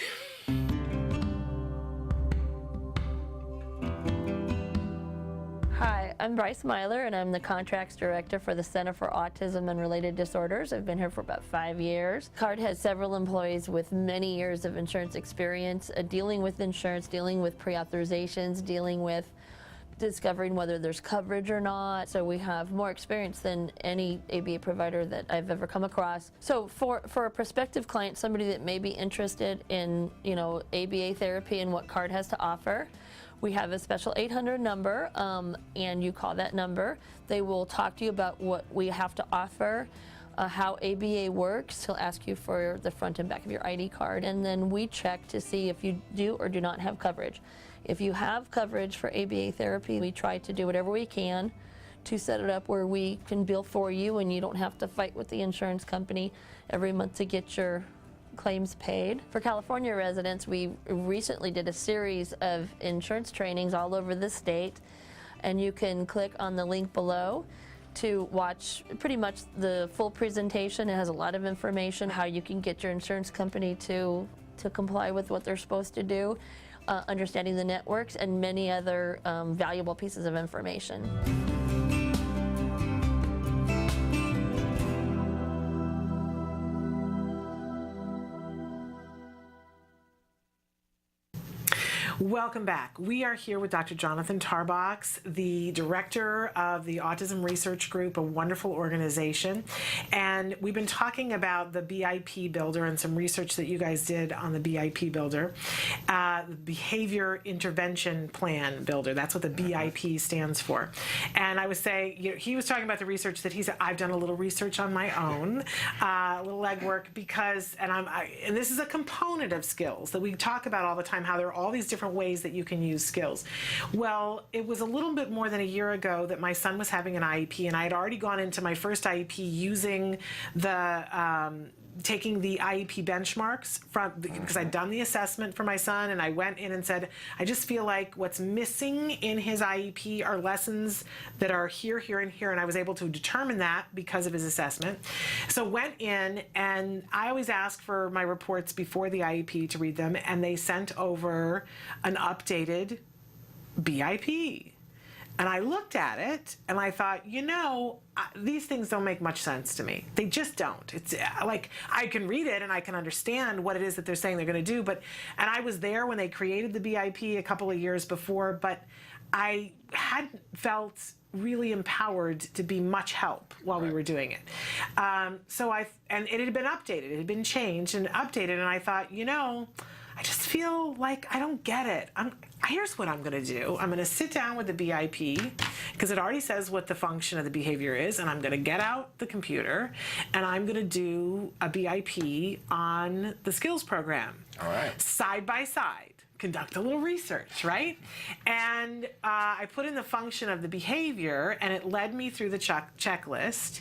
Hi, I'm Bryce Myler, and I'm the Contracts Director for the Center for Autism and Related Disorders. I've been here for about 5 years. CARD has several employees with many years of insurance experience, dealing with insurance, dealing with pre-authorizations, dealing with discovering whether there's coverage or not. So we have more experience than any ABA provider that I've ever come across. So for a prospective client, somebody that may be interested in, you know, ABA therapy and what CARD has to offer, we have a special 800 number, and you call that number. They will talk to you about what we have to offer, how ABA works. He'll ask you for the front and back of your ID card, and then we check to see if you do or do not have coverage. If you have coverage for ABA therapy, we try to do whatever we can to set it up where we can bill for you and you don't have to fight with the insurance company every month to get your claims paid. For California residents, we recently did a series of insurance trainings all over the state, and you can click on the link below to watch pretty much the full presentation. It has a lot of information, how you can get your insurance company to comply with what they're supposed to do, understanding the networks, and many other valuable pieces of information. Welcome back. We are here with Dr. Jonathan Tarbox, the director of the Autism Research Group, a wonderful organization. And we've been talking about the BIP builder and some research that you guys did on the BIP builder, the Behavior Intervention Plan builder. That's what the BIP stands for. And I would say, you know, he was talking about the research that I've done a little research on my own, a little legwork, because, and this is a component of skills that we talk about all the time, how there are all these different ways that you can use skills. Well, it was a little bit more than a year ago that my son was having an IEP, and I had already gone into my first IEP using the taking the IEP benchmarks because I'd done the assessment for my son, and I went in and said, I just feel like what's missing in his IEP are lessons that are here, here, and here, and I was able to determine that because of his assessment. So went in, and I always ask for my reports before the IEP to read them, and they sent over an updated BIP. And I looked at it and I thought, you know, these things don't make much sense to me. They just don't. It's like, I can read it and I can understand what it is that they're saying they're going to do. And I was there when they created the BIP a couple of years before, but I hadn't felt really empowered to be much help while we were doing it. And it had been updated. It had been changed and updated. And I thought, you know, I just feel like I don't get it. Here's what I'm going to do. I'm going to sit down with the BIP, because it already says what the function of the behavior is, and I'm going to get out the computer, and I'm going to do a BIP on the skills program. All right. Side by side. conduct a little research, right? And I put in the function of the behavior, and it led me through the checklist.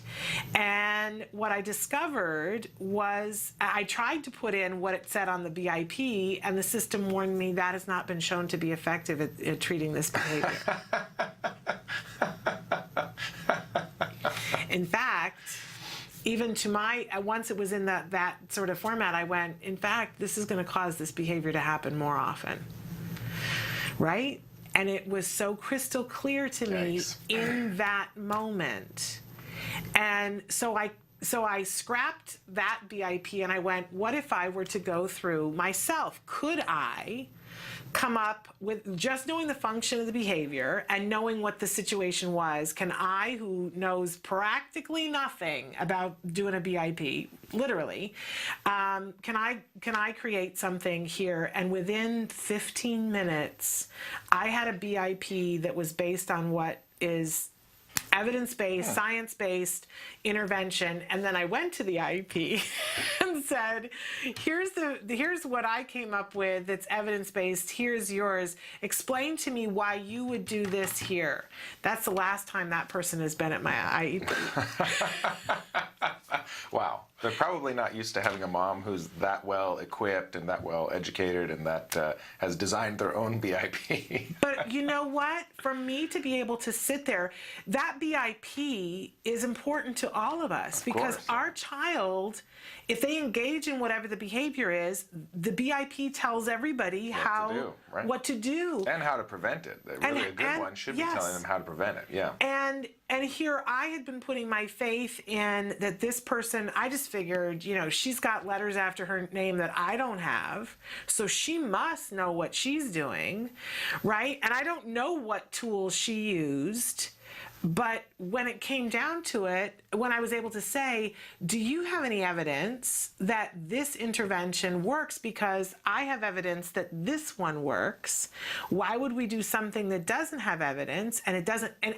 And what I discovered was I tried to put in what it said on the BIP, and the system warned me that has not been shown to be effective at treating this behavior. In fact, even to once it was in that sort of format, I went, in fact, this is going to cause this behavior to happen more often, right? And it was so crystal clear to me in that moment. And so I scrapped that BIP and I went, what if I were to go through myself? Could I come up with, just knowing the function of the behavior and knowing what the situation was, can I, who knows practically nothing about doing a BIP, literally, can I create something here? And within 15 minutes, I had a BIP that was based on what is evidence-based, science-based intervention, and then I went to the IEP and said, here's what I came up with that's evidence-based, here's yours. Explain to me why you would do this here. That's the last time that person has been at my IEP. Wow. They're probably not used to having a mom who's that well equipped and that well educated and that has designed their own BIP. But you know what? For me to be able to sit there, that BIP is important to all of us because our child, if they engage in whatever the behavior is, the BIP tells everybody what to do. And how to prevent it. Really a good one should be telling them how to prevent it. Yeah. And here I had been putting my faith in that this person, I just figured, you know, she's got letters after her name that I don't have, so she must know what she's doing, right? And I don't know what tools she used, but when it came down to it, when I was able to say, do you have any evidence that this intervention works? Because I have evidence that this one works. Why would we do something that doesn't have evidence? And it doesn't, and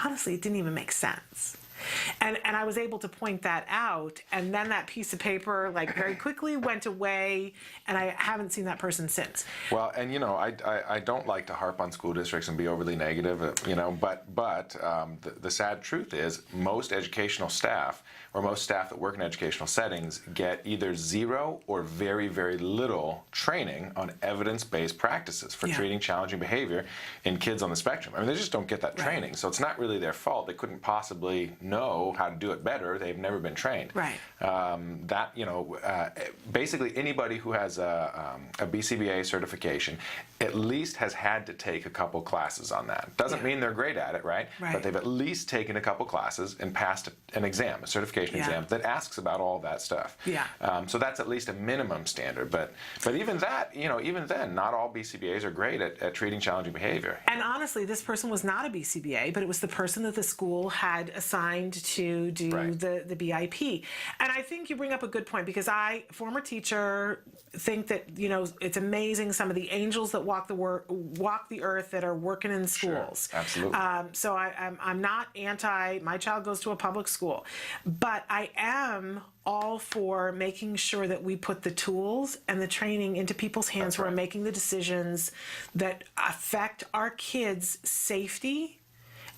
honestly, it didn't even make sense. And I was able to point that out, and then that piece of paper, like, very quickly went away, and I haven't seen that person since. Well, and you know, I don't like to harp on school districts and be overly negative, you know, but the sad truth is most educational staff, or most staff that work in educational settings, get either zero or very, very little training on evidence-based practices for treating challenging behavior in kids on the spectrum. I mean, they just don't get that training, so it's not really their fault. They couldn't possibly know how to do it better. They've never been trained. Right. That, you know, basically anybody who has a BCBA certification at least has had to take a couple classes on that. Doesn't mean they're great at it, right? But they've at least taken a couple classes and passed an exam, a certification exam that asks about all that stuff. So that's at least a minimum standard. But even that, you know, even then, not all BCBAs are great at treating challenging behavior. And honestly, this person was not a BCBA, but it was the person that the school had assigned to do the BIP. And I think you bring up a good point, because I, former teacher, think that, you know, it's amazing some of the angels that walk the earth that are working in schools. Sure, absolutely. So I'm not anti, my child goes to a public school, but I am all for making sure that we put the tools and the training into people's hands who are making the decisions that affect our kids' safety.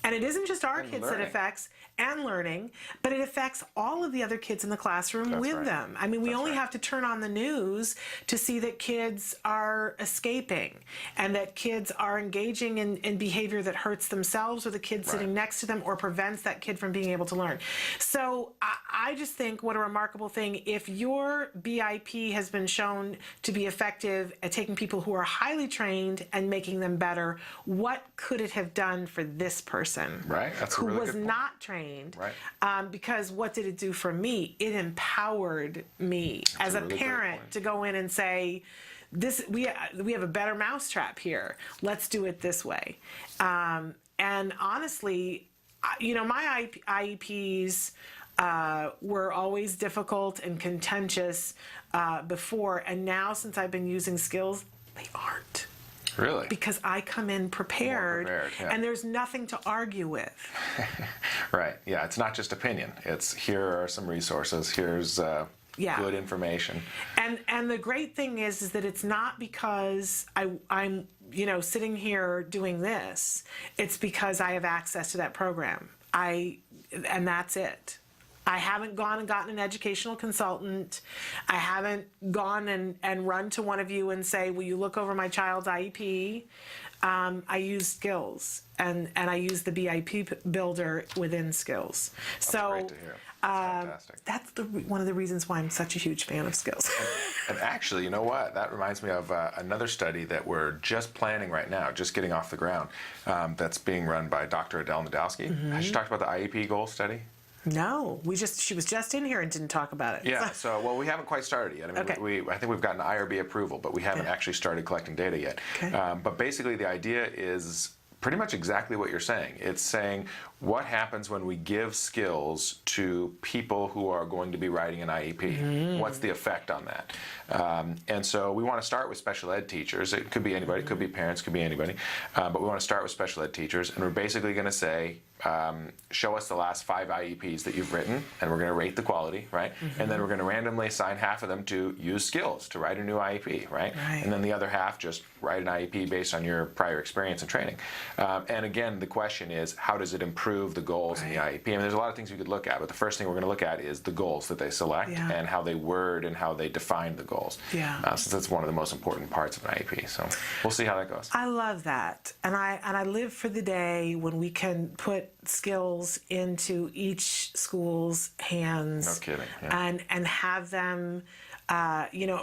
And it isn't just our kids that affects, and learning, but it affects all of the other kids in the classroom with them. I mean, we only have to turn on the news to see that kids are escaping and that kids are engaging in behavior that hurts themselves or the kid sitting next to them or prevents that kid from being able to learn. So I just think what a remarkable thing. If your BIP has been shown to be effective at taking people who are highly trained and making them better, what could it have done for this person That's who a really was good point. not trained? Because what did it do for me? It empowered me as a really parent to go in and say, "This we have a better mousetrap here. Let's do it this way." And honestly, you know, my IEPs were always difficult and contentious before, and now since I've been using skills, they aren't. Really? Because I come in prepared and there's nothing to argue with. Yeah, it's not just opinion. It's here are some resources. Here's good information. And the great thing is that it's not because I'm sitting here doing this. It's because I have access to that program. And that's it. I haven't gone and gotten an educational consultant. I haven't gone and run to one of you and say, will you look over my child's IEP? I use Skills, and I use the BIP builder within Skills. That's great to hear. Fantastic. That's one of the reasons why I'm such a huge fan of Skills. And actually, you know what? That reminds me of another study that we're just planning right now, just getting off the ground, that's being run by Dr. Adel Najdowski. Has she talked about the IEP goal study? No, she was just in here and didn't talk about it. Yeah, so we haven't quite started yet. I mean, I think we've gotten IRB approval, but we haven't actually started collecting data yet. Okay. But basically the idea is pretty much exactly what you're saying. It's saying what happens when we give skills to people who are going to be writing an IEP. What's the effect on that? And so we want to start with special ed teachers. It could be anybody, it could be parents, it could be anybody. But we want to start with special ed teachers, and we're basically going to say, show us the last 5 IEPs that you've written, and we're going to rate the quality, right? And then we're going to randomly assign half of them to use Skills to write a new IEP, right? And then the other half just write an IEP based on your prior experience and training. And again, the question is, how does it improve the goals in the IEP? I mean, there's a lot of things we could look at, but the first thing we're going to look at is the goals that they select and how they word and how they define the goals. Since that's one of the most important parts of an IEP. So we'll see how that goes. I love that. And I live for the day when we can put Skills into each school's hands. No kidding. And have them,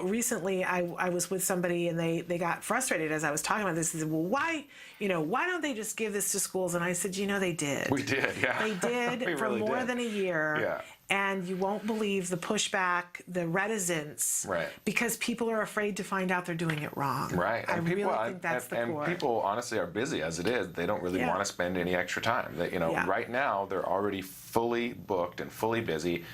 recently I was with somebody and they got frustrated as I was talking about this. They said, well, why don't they just give this to schools? And I said, they did. We did, yeah. They did for more than a year. Yeah. And you won't believe the pushback, the reticence, because people are afraid to find out they're doing it wrong. Right. I really think that's the core. And people honestly are busy as it is. They don't really want to spend any extra time. Right now they're already fully booked and fully busy.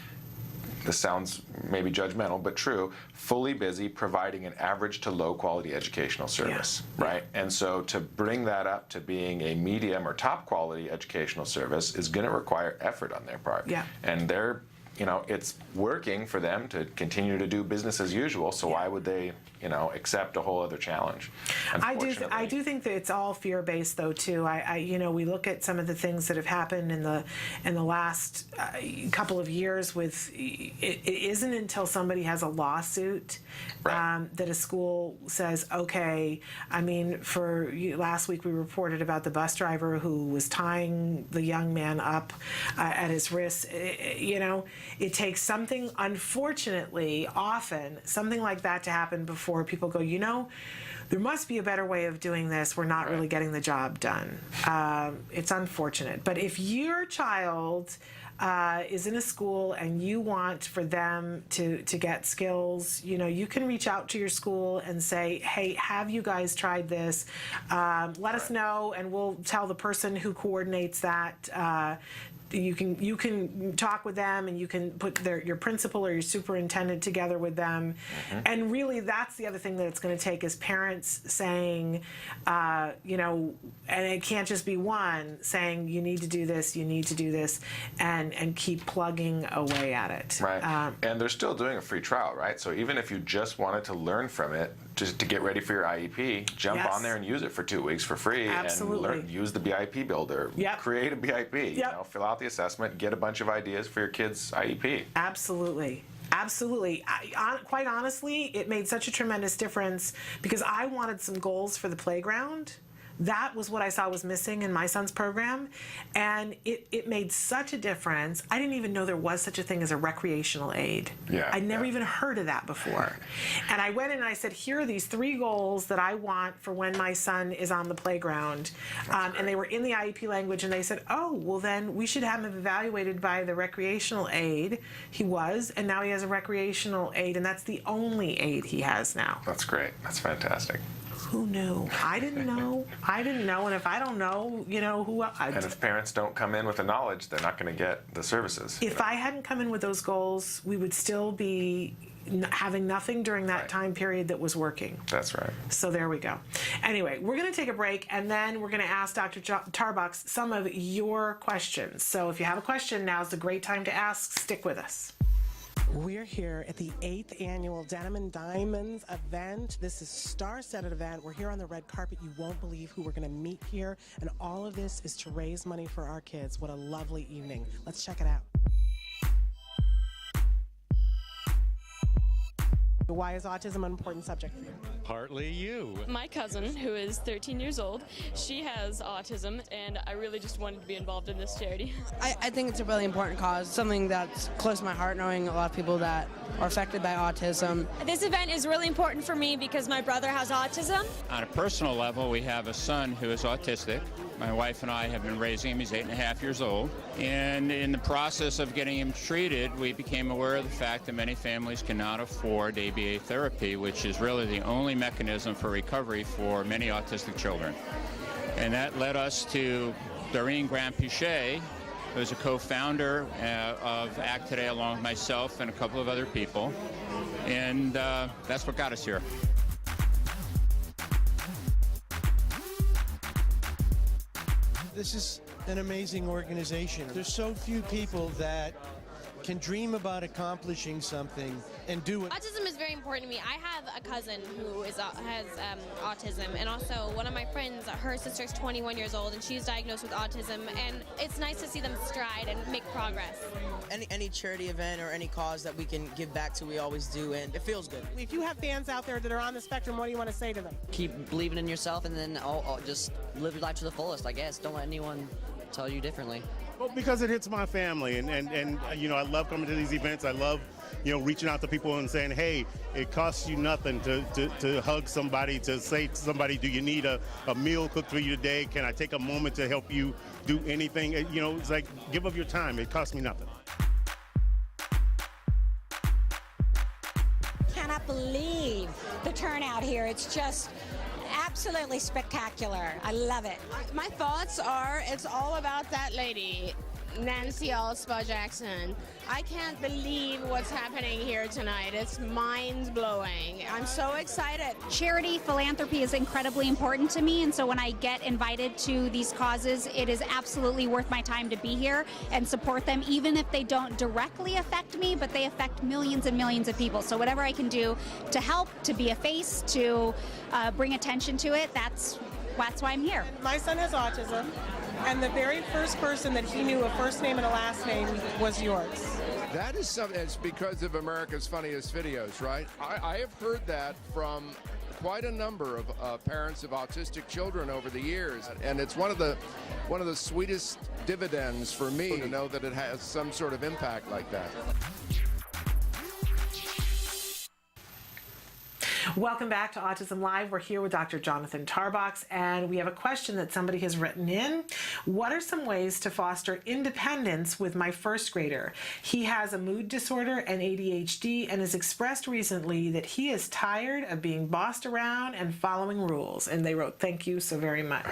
This sounds maybe judgmental, but true, fully busy providing an average to low quality educational service, right? And so to bring that up to being a medium or top quality educational service is going to require effort on their part. And they're, it's working for them to continue to do business as usual, so why would they, accept a whole other challenge? I do think that it's all fear-based though too. We look at some of the things that have happened in the last couple of years with, it isn't until somebody has a lawsuit that a school says, okay, I mean, last week we reported about the bus driver who was tying the young man up at his wrist. It takes something, unfortunately, often, something like that to happen before people go, there must be a better way of doing this. We're not really getting the job done. It's unfortunate. But if your child is in a school and you want for them to get Skills, you can reach out to your school and say, hey, have you guys tried this? Let us know, and we'll tell the person who coordinates that. You can talk with them, and you can put your principal or your superintendent together with them. And really, that's the other thing that it's going to take is parents saying, and it can't just be one saying you need to do this, and keep plugging away at it. Right. And they're still doing a free trial, right? So even if you just wanted to learn from it, just to get ready for your IEP, jump on there and use it for 2 weeks for free. Absolutely. And use the BIP builder. Create a BIP. Fill out the assessment, get a bunch of ideas for your kid's IEP. Absolutely. Quite honestly, it made such a tremendous difference because I wanted some goals for the playground. That was what I saw was missing in my son's program, and it made such a difference. I didn't even know there was such a thing as a recreational aid. I'd never even heard of that before. And I went in and I said, here are these 3 goals that I want for when my son is on the playground. And they were in the IEP language, and they said, oh, well then we should have him evaluated by the recreational aid. He was, and now he has a recreational aid, and that's the only aid he has now. That's great. That's fantastic. Who knew? I didn't know. And if I don't know, who else? And if parents don't come in with the knowledge, they're not going to get the services. If I hadn't come in with those goals, we would still be having nothing during that time period that was working. That's right. So there we go. Anyway, we're going to take a break, and then we're going to ask Dr. Tarbox some of your questions. So if you have a question, now's a great time to ask. Stick with us. We're here at the 8th annual Denim and Diamonds event. This is star-studded event. We're here on the red carpet. You won't believe who we're going to meet here. And all of this is to raise money for our kids. What a lovely evening. Let's check it out. Why is autism an important subject for you? Partly you. My cousin, who is 13 years old, she has autism, and I really just wanted to be involved in this charity. I think it's a really important cause, something that's close to my heart, knowing a lot of people that are affected by autism. This event is really important for me because my brother has autism. On a personal level, we have a son who is autistic. My wife and I have been raising him. He's 8.5 years old. And in the process of getting him treated, we became aware of the fact that many families cannot afford ABA therapy, which is really the only mechanism for recovery for many autistic children. And that led us to Doreen Grant-Pichet, who is a co-founder of ACT Today, along with myself and a couple of other people. And that's what got us here. This is an amazing organization. There's so few people that can dream about accomplishing something and do it. Autism is very important to me. I have a cousin who has autism, and also one of my friends, her sister's 21 years old, and she's diagnosed with autism, and it's nice to see them stride and make progress. Any charity event or any cause that we can give back to, we always do, and it feels good. If you have fans out there that are on the spectrum, what do you want to say to them? Keep believing in yourself, and then I'll just live your life to the fullest, I guess. Don't let anyone tell you differently. Well, because it hits my family, and you know, I love coming to these events. I love, you know, reaching out to people and saying, hey, it costs you nothing to hug somebody, to say to somebody, do you need a meal cooked for you today? Can I take a moment to help you do anything? You know, it's like, give of your time. It costs me nothing. Cannot believe the turnout here. It's just absolutely spectacular. I love it. My thoughts are, it's all about that lady, Nancy Alspaugh-Jackson. I can't believe what's happening here tonight. It's mind-blowing. I'm so excited. Charity, philanthropy is incredibly important to me, and so when I get invited to these causes, it is absolutely worth my time to be here and support them, even if they don't directly affect me, but they affect millions and millions of people. So whatever I can do to help, to be a face, to bring attention to it, that's why I'm here. My son has autism, and the very first person that he knew, a first name and a last name, was yours. That is something, it's because of America's Funniest Videos, right? I have heard that from quite a number of parents of autistic children over the years, and it's one of the sweetest dividends for me to know that it has some sort of impact like that. Welcome back to Autism Live. We're here with Dr. Jonathan Tarbox, and we have a question that somebody has written in. What are some ways to foster independence with my first grader? He has a mood disorder and ADHD and has expressed recently that he is tired of being bossed around and following rules. And they wrote, thank you so very much.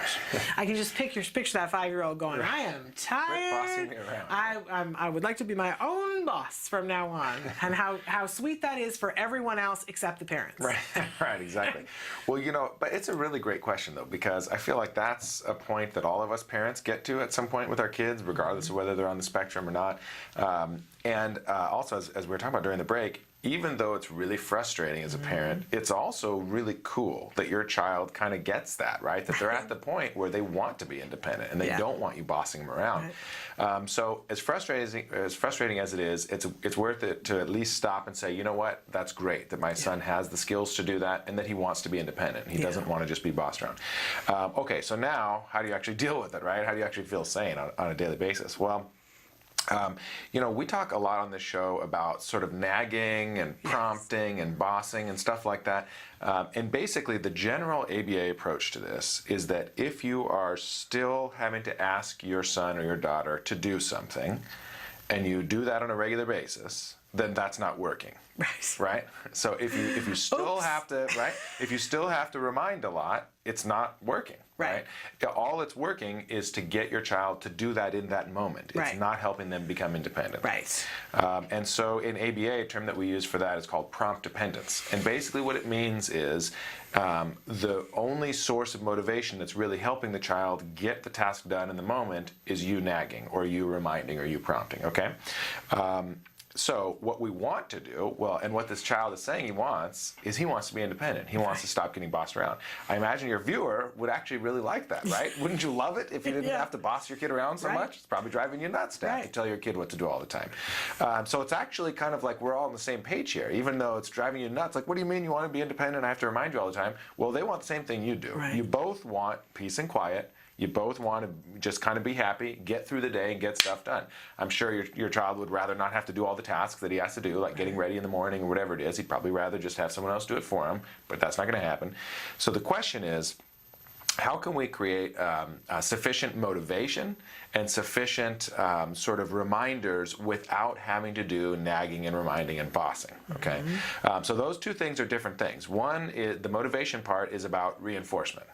I can just picture that 5-year-old going, I am tired. Bossing me around. I would like to be my own boss from now on. And how sweet that is for everyone else except the parents. Right. Right, exactly. Well, you know, but it's a really great question, though, because I feel like that's a point that all of us parents get to at some point with our kids, regardless of whether they're on the spectrum or not. Also, as we were talking about during the break, even though it's really frustrating as a parent, it's also really cool that your child kind of gets that, right? That they're at the point where they want to be independent and they don't want you bossing them around. Right. So as frustrating as it is, it's worth it to at least stop and say, you know what, that's great that my son has the skills to do that and that he wants to be independent. He doesn't want to just be bossed around. Okay, so now how do you actually deal with it, right? How do you actually feel sane on a daily basis? Well, you know, we talk a lot on this show about sort of nagging and prompting and bossing and stuff like that. And basically the general ABA approach to this is that if you are still having to ask your son or your daughter to do something, and you do that on a regular basis, then that's not working. Right? So if you still have to, right? If you still have to remind a lot, it's not working. Right? All it's working is to get your child to do that in that moment. It's not helping them become independent. Right. And so in ABA, a term that we use for that is called prompt dependence. And basically what it means is the only source of motivation that's really helping the child get the task done in the moment is you nagging or you reminding or you prompting, okay? So what we want to do, well, and what this child is saying he wants to be independent. He wants to stop getting bossed around. I imagine your viewer would actually really like that, right? Wouldn't you love it if you didn't have to boss your kid around so much? It's probably driving you nuts to have to tell your kid what to do all the time. So it's actually kind of like we're all on the same page here, even though it's driving you nuts. Like, what do you mean you want to be independent? I have to remind you all the time. Well, they want the same thing you do. You both want peace and quiet. You both want to just kind of be happy, get through the day, and get stuff done. I'm sure your child would rather not have to do all the tasks that he has to do, like getting ready in the morning or whatever it is. He'd probably rather just have someone else do it for him, but that's not going to happen. So the question is, how can we create sufficient motivation and sufficient sort of reminders without having to do nagging and reminding and bossing, okay? So those two things are different things. One, is the motivation part is about reinforcement.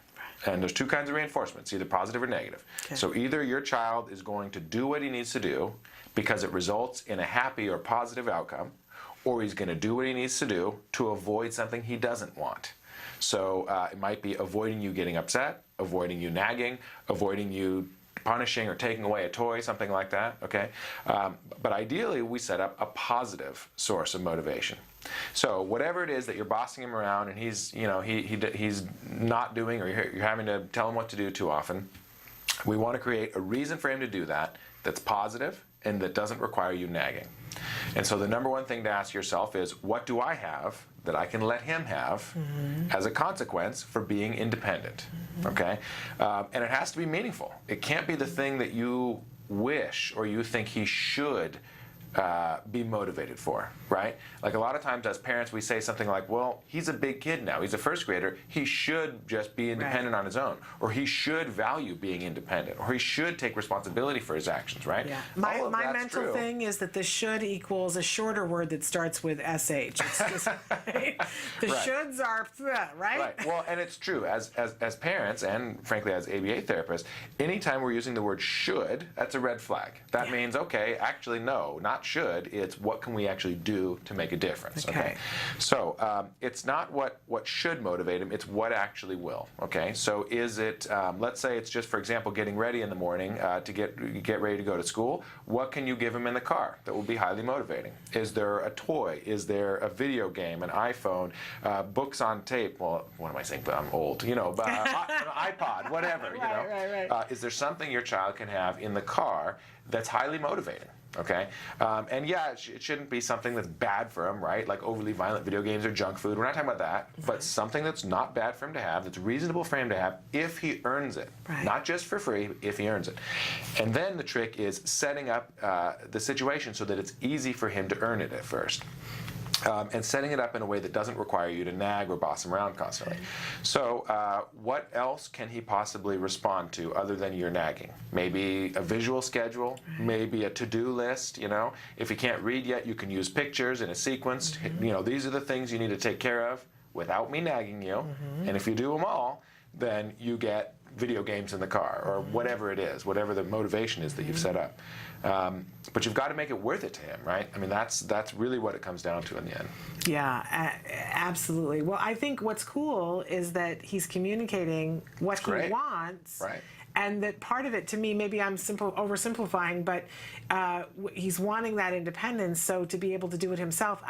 And there's two kinds of reinforcements, either positive or negative. So either your child is going to do what he needs to do because it results in a happy or positive outcome, or he's going to do what he needs to do to avoid something he doesn't want. So it might be avoiding you getting upset, avoiding you nagging, avoiding you punishing or taking away a toy, something like that, okay? But ideally, we set up a positive source of motivation. So whatever it is that you're bossing him around and he's, you know, he's not doing, or you're having to tell him what to do too often, we want to create a reason for him to do that that's positive and that doesn't require you nagging. And so the number one thing to ask yourself is, what do I have that I can let him have as a consequence for being independent, okay? And it has to be meaningful. It can't be the thing that you wish or you think he should be motivated for, right? Like a lot of times as parents we say something like, well, he's a big kid now, he's a first grader, he should just be independent on his own, or he should value being independent, or he should take responsibility for his actions, right? My mental thing is that the should equals a shorter word that starts with SH. It's just, the shoulds are, right? Well, and it's true, as parents and frankly as ABA therapists, anytime we're using the word should, that's a red flag. That means, okay, actually no, not should, it's what can we actually do to make a difference, okay? So it's not what should motivate him, it's what actually will, okay? So is it, let's say it's just, for example, getting ready in the morning to get ready to go to school. What can you give him in the car that will be highly motivating? Is there a toy? Is there a video game, an iPhone, books on tape? Well, what am I saying? I'm old, you know, an iPod, whatever, you know? Is there something your child can have in the car that's highly motivating? Okay, and yeah, it shouldn't be something that's bad for him, right? Like overly violent video games or junk food. We're not talking about that, but something that's not bad for him to have, that's reasonable for him to have if he earns it. Not just for free, but if he earns it. And then the trick is setting up the situation so that it's easy for him to earn it at first. And setting it up in a way that doesn't require you to nag or boss him around constantly. So what else can he possibly respond to other than your nagging? Maybe a visual schedule, maybe a to-do list, you know. If he can't read yet, you can use pictures in a sequence. You know, these are the things you need to take care of without me nagging you. And if you do them all, then you get video games in the car or whatever it is, whatever the motivation is that you've set up. But you've got to make it worth it to him, right? I mean, that's really what it comes down to in the end. Yeah, absolutely. Well, I think what's cool is that he's communicating what he wants. And that part of it, to me, maybe I'm oversimplifying, but he's wanting that independence, so to be able to do it himself,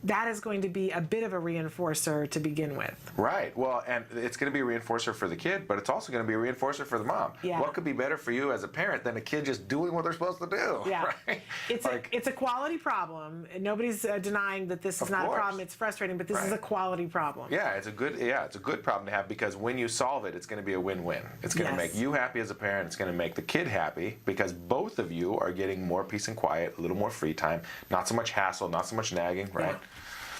that is going to be a bit of a reinforcer to begin with. Right. Well, and it's going to be a reinforcer for the kid, but it's also going to be a reinforcer for the mom. What could be better for you as a parent than a kid just doing what they're supposed to do? Right? It's a quality problem. Nobody's denying that this is not a problem. It's frustrating, but this is a quality problem. Yeah, it's a good problem to have, because when you solve it, it's going to be a win-win. It's going to make you happy as a parent. It's going to make the kid happy, because both of you are getting more peace and quiet, a little more free time, not so much hassle, not so much nagging, right?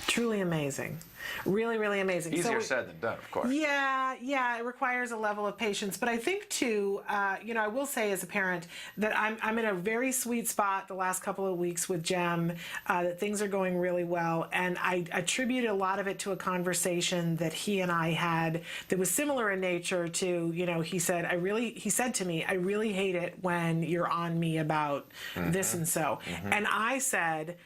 Truly amazing. Really, really amazing. Easier said than done, of course. Yeah, it requires a level of patience. But I think, too, you know, I will say as a parent that I'm in a very sweet spot the last couple of weeks with Jem, that things are going really well. And I attribute a lot of it to a conversation that he and I had that was similar in nature to, you know, he said to me, I really hate it when you're on me about this and so. And I said,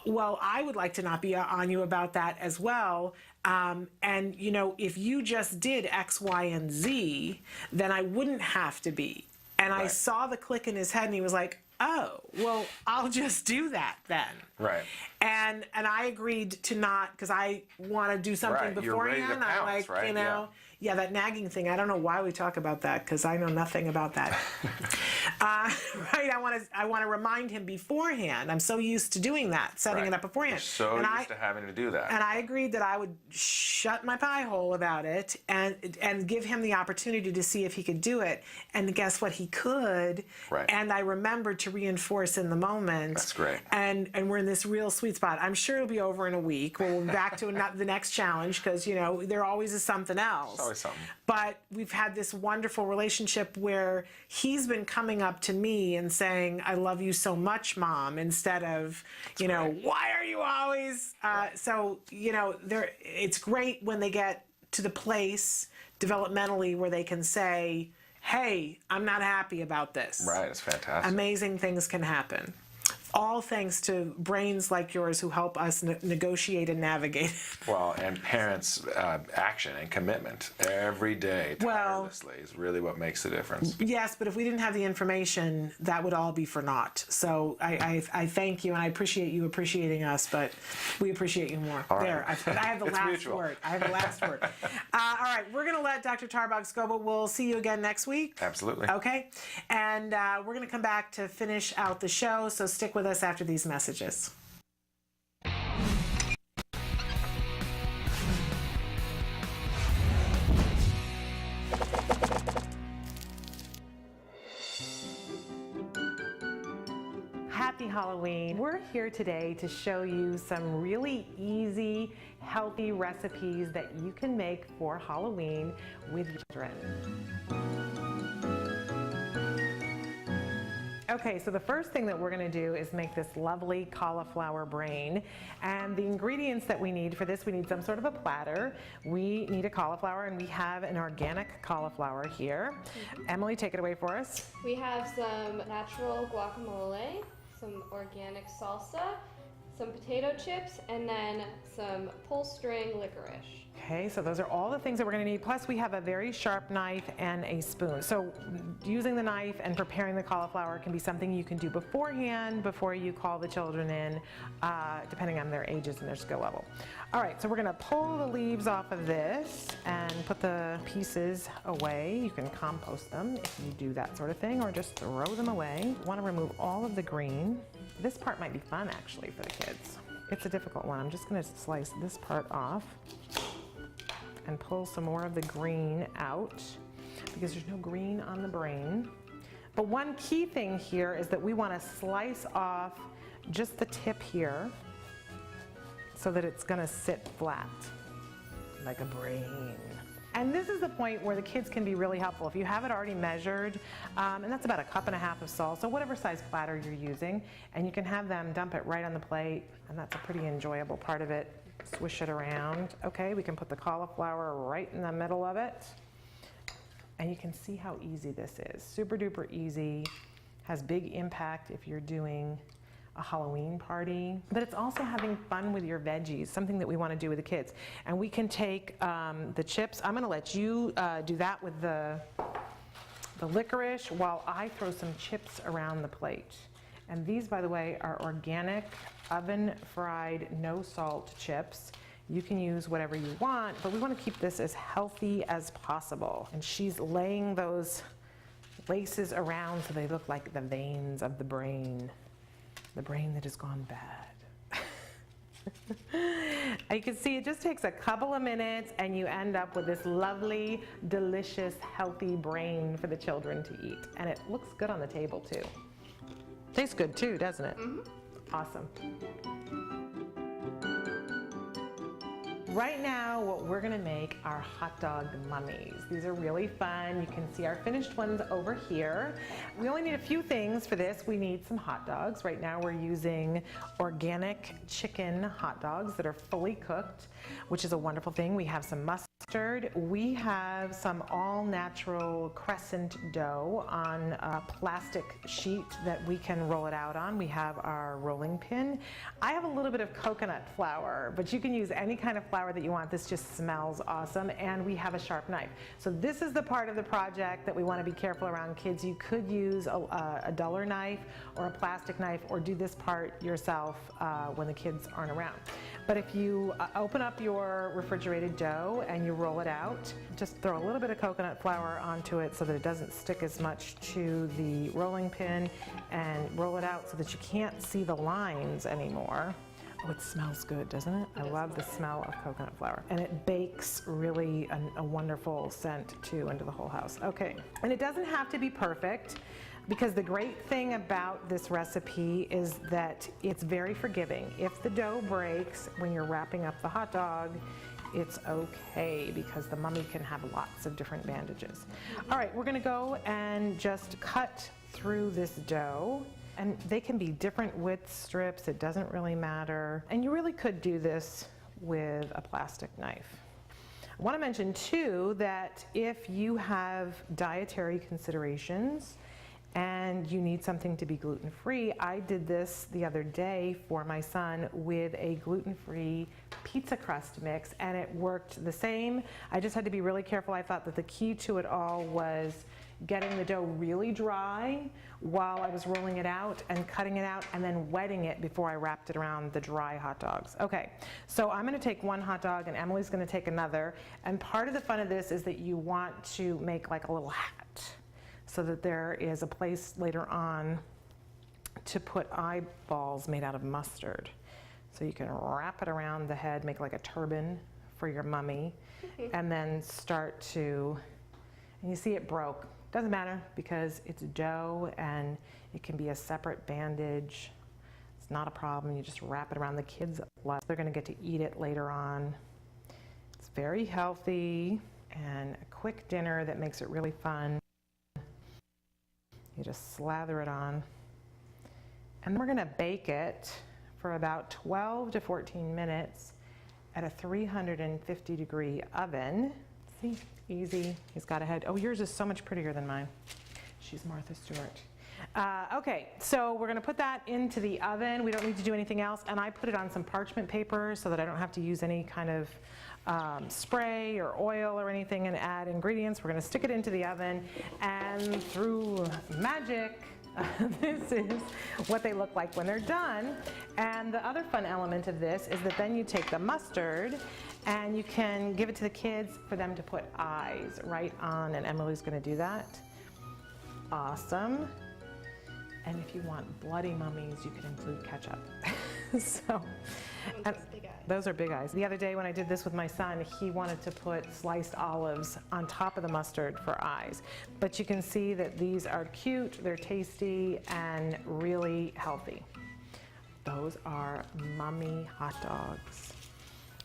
well, I would like to not be on you about that as well. And, you know, if you just did X, Y, and Z, then I wouldn't have to be. And I saw the click in his head, and he was like, oh, well, I'll just do that then. Right. And I agreed to not, because I want to do something Right, you're ready to beforehand. I'm pounce, like, right? you know, yeah, that nagging thing. I don't know why we talk about that, because I know nothing about that. Right? I want to remind him beforehand. I'm so used to doing that, setting it up beforehand. You're so and used to having to do that. And I agreed that I would shut my pie hole about it and give him the opportunity to see if he could do it. And guess what? He could. Right. And I remembered to reinforce in the moment. That's great. And we're in this real sweet spot. I'm sure it'll be over in a week. We'll be back to the next challenge, because, you know, there always is something else. It's always something. But we've had this wonderful relationship where he's been coming up to me and saying, I love you so much, Mom, instead of, you know, why are you always... So, you know, it's great when they get to the place developmentally where they can say, hey, I'm not happy about this. Right, it's fantastic. Amazing things can happen. All thanks to brains like yours who help us negotiate and navigate. Well, and parents' action and commitment every day, tirelessly, is really what makes the difference. Yes, but if we didn't have the information, that would all be for naught. So I thank you, and I appreciate you appreciating us, but we appreciate you more. All right. There, I have the It's last mutual. word. I have the last word. All right, we're going to let Dr. Tarbox go, but we'll see you again next week. Absolutely. Okay? And we're going to come back to finish out the show, so stick with us after these messages. Happy Halloween. We're here today to show you some really easy, healthy recipes that you can make for Halloween with children. Okay, so the first thing that we're going to do is make this lovely cauliflower brain. And the ingredients that we need for this, we need some sort of a platter. We need a cauliflower, and we have an organic cauliflower here. Emily, take it away for us. We have some natural guacamole, some organic salsa, some potato chips, and then some pull-string licorice. Okay, so those are all the things that we're going to need. Plus, we have a very sharp knife and a spoon. So using the knife and preparing the cauliflower can be something you can do beforehand, before you call the children in, depending on their ages and their skill level. All right, so we're going to pull the leaves off of this and put the pieces away. You can compost them if you do that sort of thing, or just throw them away. You want to remove all of the green. This part might be fun, actually, for the kids. It's a difficult one. I'm just going to slice this part off and pull some more of the green out, because there's no green on the brain. But one key thing here is that we want to slice off just the tip here so that it's going to sit flat like a brain. And this is the point where the kids can be really helpful. If you have it already measured, and that's about 1.5 cups of salt, so whatever size platter you're using, and you can have them dump it right on the plate, and that's a pretty enjoyable part of it. Swish it around. Okay, we can put the cauliflower right in the middle of it. And you can see how easy this is. Super duper easy. Has big impact if you're doing a Halloween party. But it's also having fun with your veggies, something that we want to do with the kids. And we can take the chips. I'm going to let you do that with the licorice while I throw some chips around the plate. And these, by the way, are organic, oven-fried, no-salt chips. You can use whatever you want, but we want to keep this as healthy as possible. And she's laying those laces around so they look like the veins of the brain that has gone bad. You can see it just takes a couple of minutes and you end up with this lovely, delicious, healthy brain for the children to eat. And it looks good on the table, too. Tastes good too, doesn't it? Mm-hmm. Awesome. Right now, what we're gonna make are hot dog mummies. These are really fun. You can see our finished ones over here. We only need a few things for this. We need some hot dogs. Right now we're using organic chicken hot dogs that are fully cooked, which is a wonderful thing. We have some mustard. We have some all-natural crescent dough on a plastic sheet that we can roll it out on. We have our rolling pin. I have a little bit of coconut flour, but you can use any kind of flour flour that you want. This just smells awesome, and we have a sharp knife. So this is the part of the project that we want to be careful around kids. You could use a duller knife or a plastic knife, or do this part yourself when the kids aren't around. But if you open up your refrigerated dough and you roll it out, just throw a little bit of coconut flour onto it so that it doesn't stick as much to the rolling pin, and roll it out so that you can't see the lines anymore. Oh, it smells good, doesn't it? I love the smell of coconut flour. And it bakes really a wonderful scent too into the whole house. Okay, and it doesn't have to be perfect, because the great thing about this recipe is that it's very forgiving. If the dough breaks when you're wrapping up the hot dog, it's okay, because the mummy can have lots of different bandages. All right, we're gonna go and just cut through this dough. And they can be different width strips, it doesn't really matter. And you really could do this with a plastic knife. I want to mention too that if you have dietary considerations and you need something to be gluten-free, I did this the other day for my son with a gluten-free pizza crust mix, and it worked the same. I just had to be really careful. I thought that the key to it all was getting the dough really dry while I was rolling it out and cutting it out, and then wetting it before I wrapped it around the dry hot dogs. Okay, so I'm gonna take one hot dog and Emily's gonna take another, and part of the fun of this is that you want to make like a little hat so that there is a place later on to put eyeballs made out of mustard. So you can wrap it around the head, make like a turban for your mummy, and then start to, and you see it broke. Doesn't matter, because it's dough and it can be a separate bandage. It's not a problem. You just wrap it around the kids' blood. They're going to get to eat it later on. It's very healthy and a quick dinner that makes it really fun. You just slather it on. And we're going to bake it for about 12 to 14 minutes at a 350-degree oven. See? Easy. He's got a head. Oh, yours is so much prettier than mine. She's Martha Stewart. Okay, so we're going to put that into the oven. We don't need to do anything else. And I put it on some parchment paper so that I don't have to use any kind of spray or oil or anything and add ingredients. We're going to stick it into the oven, and through magic, this is what they look like when they're done. And the other fun element of this is that then you take the mustard and you can give it to the kids for them to put eyes right on, and Emily's going to do that. Awesome. And if you want bloody mummies, you can include ketchup. So, and those are big eyes. The other day when I did this with my son, he wanted to put sliced olives on top of the mustard for eyes. But you can see that these are cute, they're tasty, and really healthy. Those are mummy hot dogs.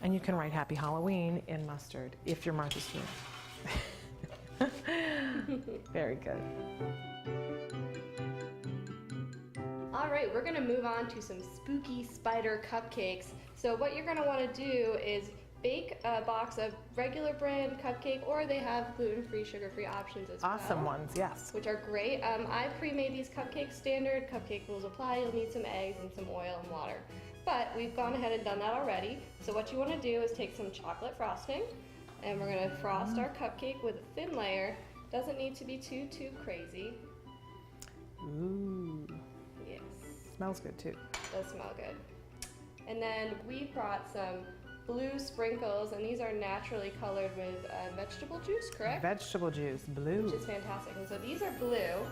And you can write Happy Halloween in mustard if you're Martha Stewart. Very good. All right, we're gonna move on to some spooky spider cupcakes. So what you're gonna wanna do is bake a box of regular brand cupcake, or they have gluten-free, sugar-free options as well. Awesome ones, yes. Which are great. I pre-made these cupcakes standard. Cupcake rules apply. You'll need some eggs and some oil and water. But we've gone ahead and done that already. So what you want to do is take some chocolate frosting, and we're going to frost our cupcake with a thin layer. Doesn't need to be too crazy. Ooh. Yes. Smells good too. Does smell good. And then we brought some blue sprinkles, and these are naturally colored with vegetable juice, correct? Vegetable juice, blue. Which is fantastic. And so these are blue,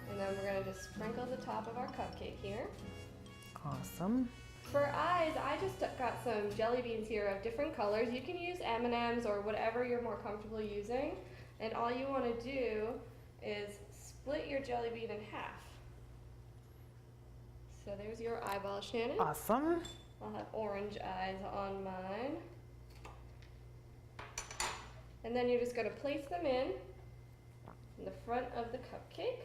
and then we're going to just sprinkle the top of our cupcake here. Awesome. For eyes, I just got some jelly beans here of different colors. You can use M&Ms or whatever you're more comfortable using. And all you want to do is split your jelly bean in half. So there's your eyeball, Shannon. Awesome. I'll have orange eyes on mine. And then you're just going to place them in the front of the cupcake.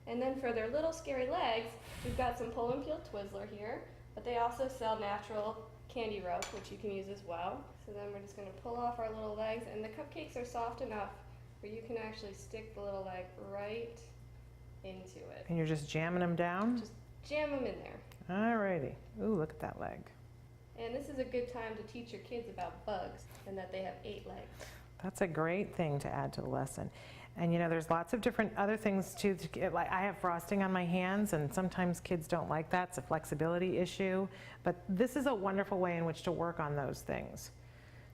And then for their little scary legs, we've got some pull and peel Twizzler here, but they also sell natural candy rope, which you can use as well. So then we're just going to pull off our little legs, and the cupcakes are soft enough where you can actually stick the little leg right into it. And you're just jamming them down? Just jam them in there. Alrighty. Ooh, look at that leg. And this is a good time to teach your kids about bugs and that they have 8 legs. That's a great thing to add to the lesson. And you know, there's lots of different other things too. Like I have frosting on my hands, and sometimes kids don't like that. It's a flexibility issue. But this is a wonderful way in which to work on those things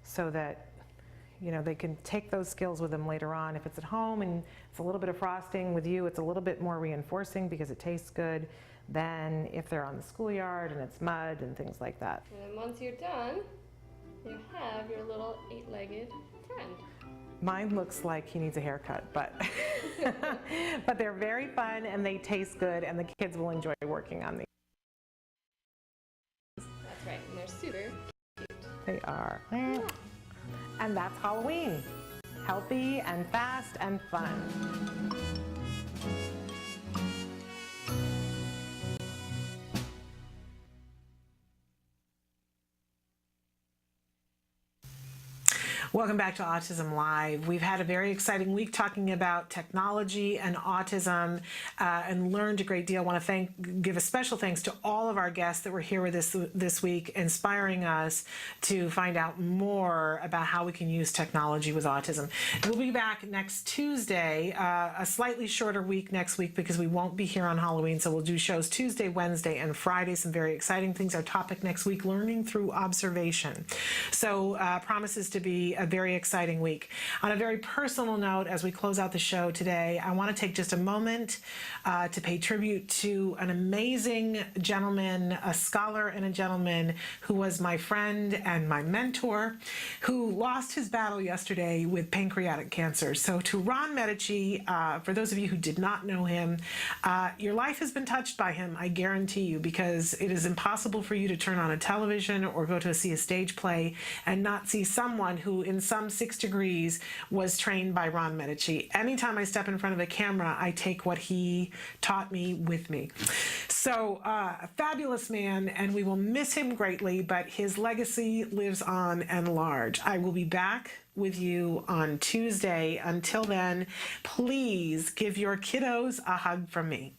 so that, you know, they can take those skills with them later on. If it's at home and it's a little bit of frosting with you, it's a little bit more reinforcing because it tastes good than if they're on the schoolyard and it's mud and things like that. And then once you're done, you have your little 8-legged friend. Mine looks like he needs a haircut, but but they're very fun and they taste good, and the kids will enjoy working on these. That's right, and they're super cute. They are. And that's Halloween. Healthy and fast and fun. Welcome back to Autism Live. We've had a very exciting week talking about technology and autism and learned a great deal. I want to give a special thanks to all of our guests that were here with us this week, inspiring us to find out more about how we can use technology with autism. We'll be back next Tuesday, a slightly shorter week next week because we won't be here on Halloween, so we'll do shows Tuesday, Wednesday, and Friday. Some very exciting things. Our topic next week, learning through observation. So promises to be a very exciting week. On a very personal note, as we close out the show today, I want to take just a moment to pay tribute to an amazing gentleman, a scholar and a gentleman who was my friend and my mentor, who lost his battle yesterday with pancreatic cancer. So to Ron Medici, for those of you who did not know him, your life has been touched by him, I guarantee you, because it is impossible for you to turn on a television or go to see a stage play and not see someone who in some 6 degrees was trained by Ron Medici. Anytime I step in front of a camera, I take what he taught me with me. So a fabulous man, and we will miss him greatly, but his legacy lives on and large. I will be back with you on Tuesday. Until then, please give your kiddos a hug from me.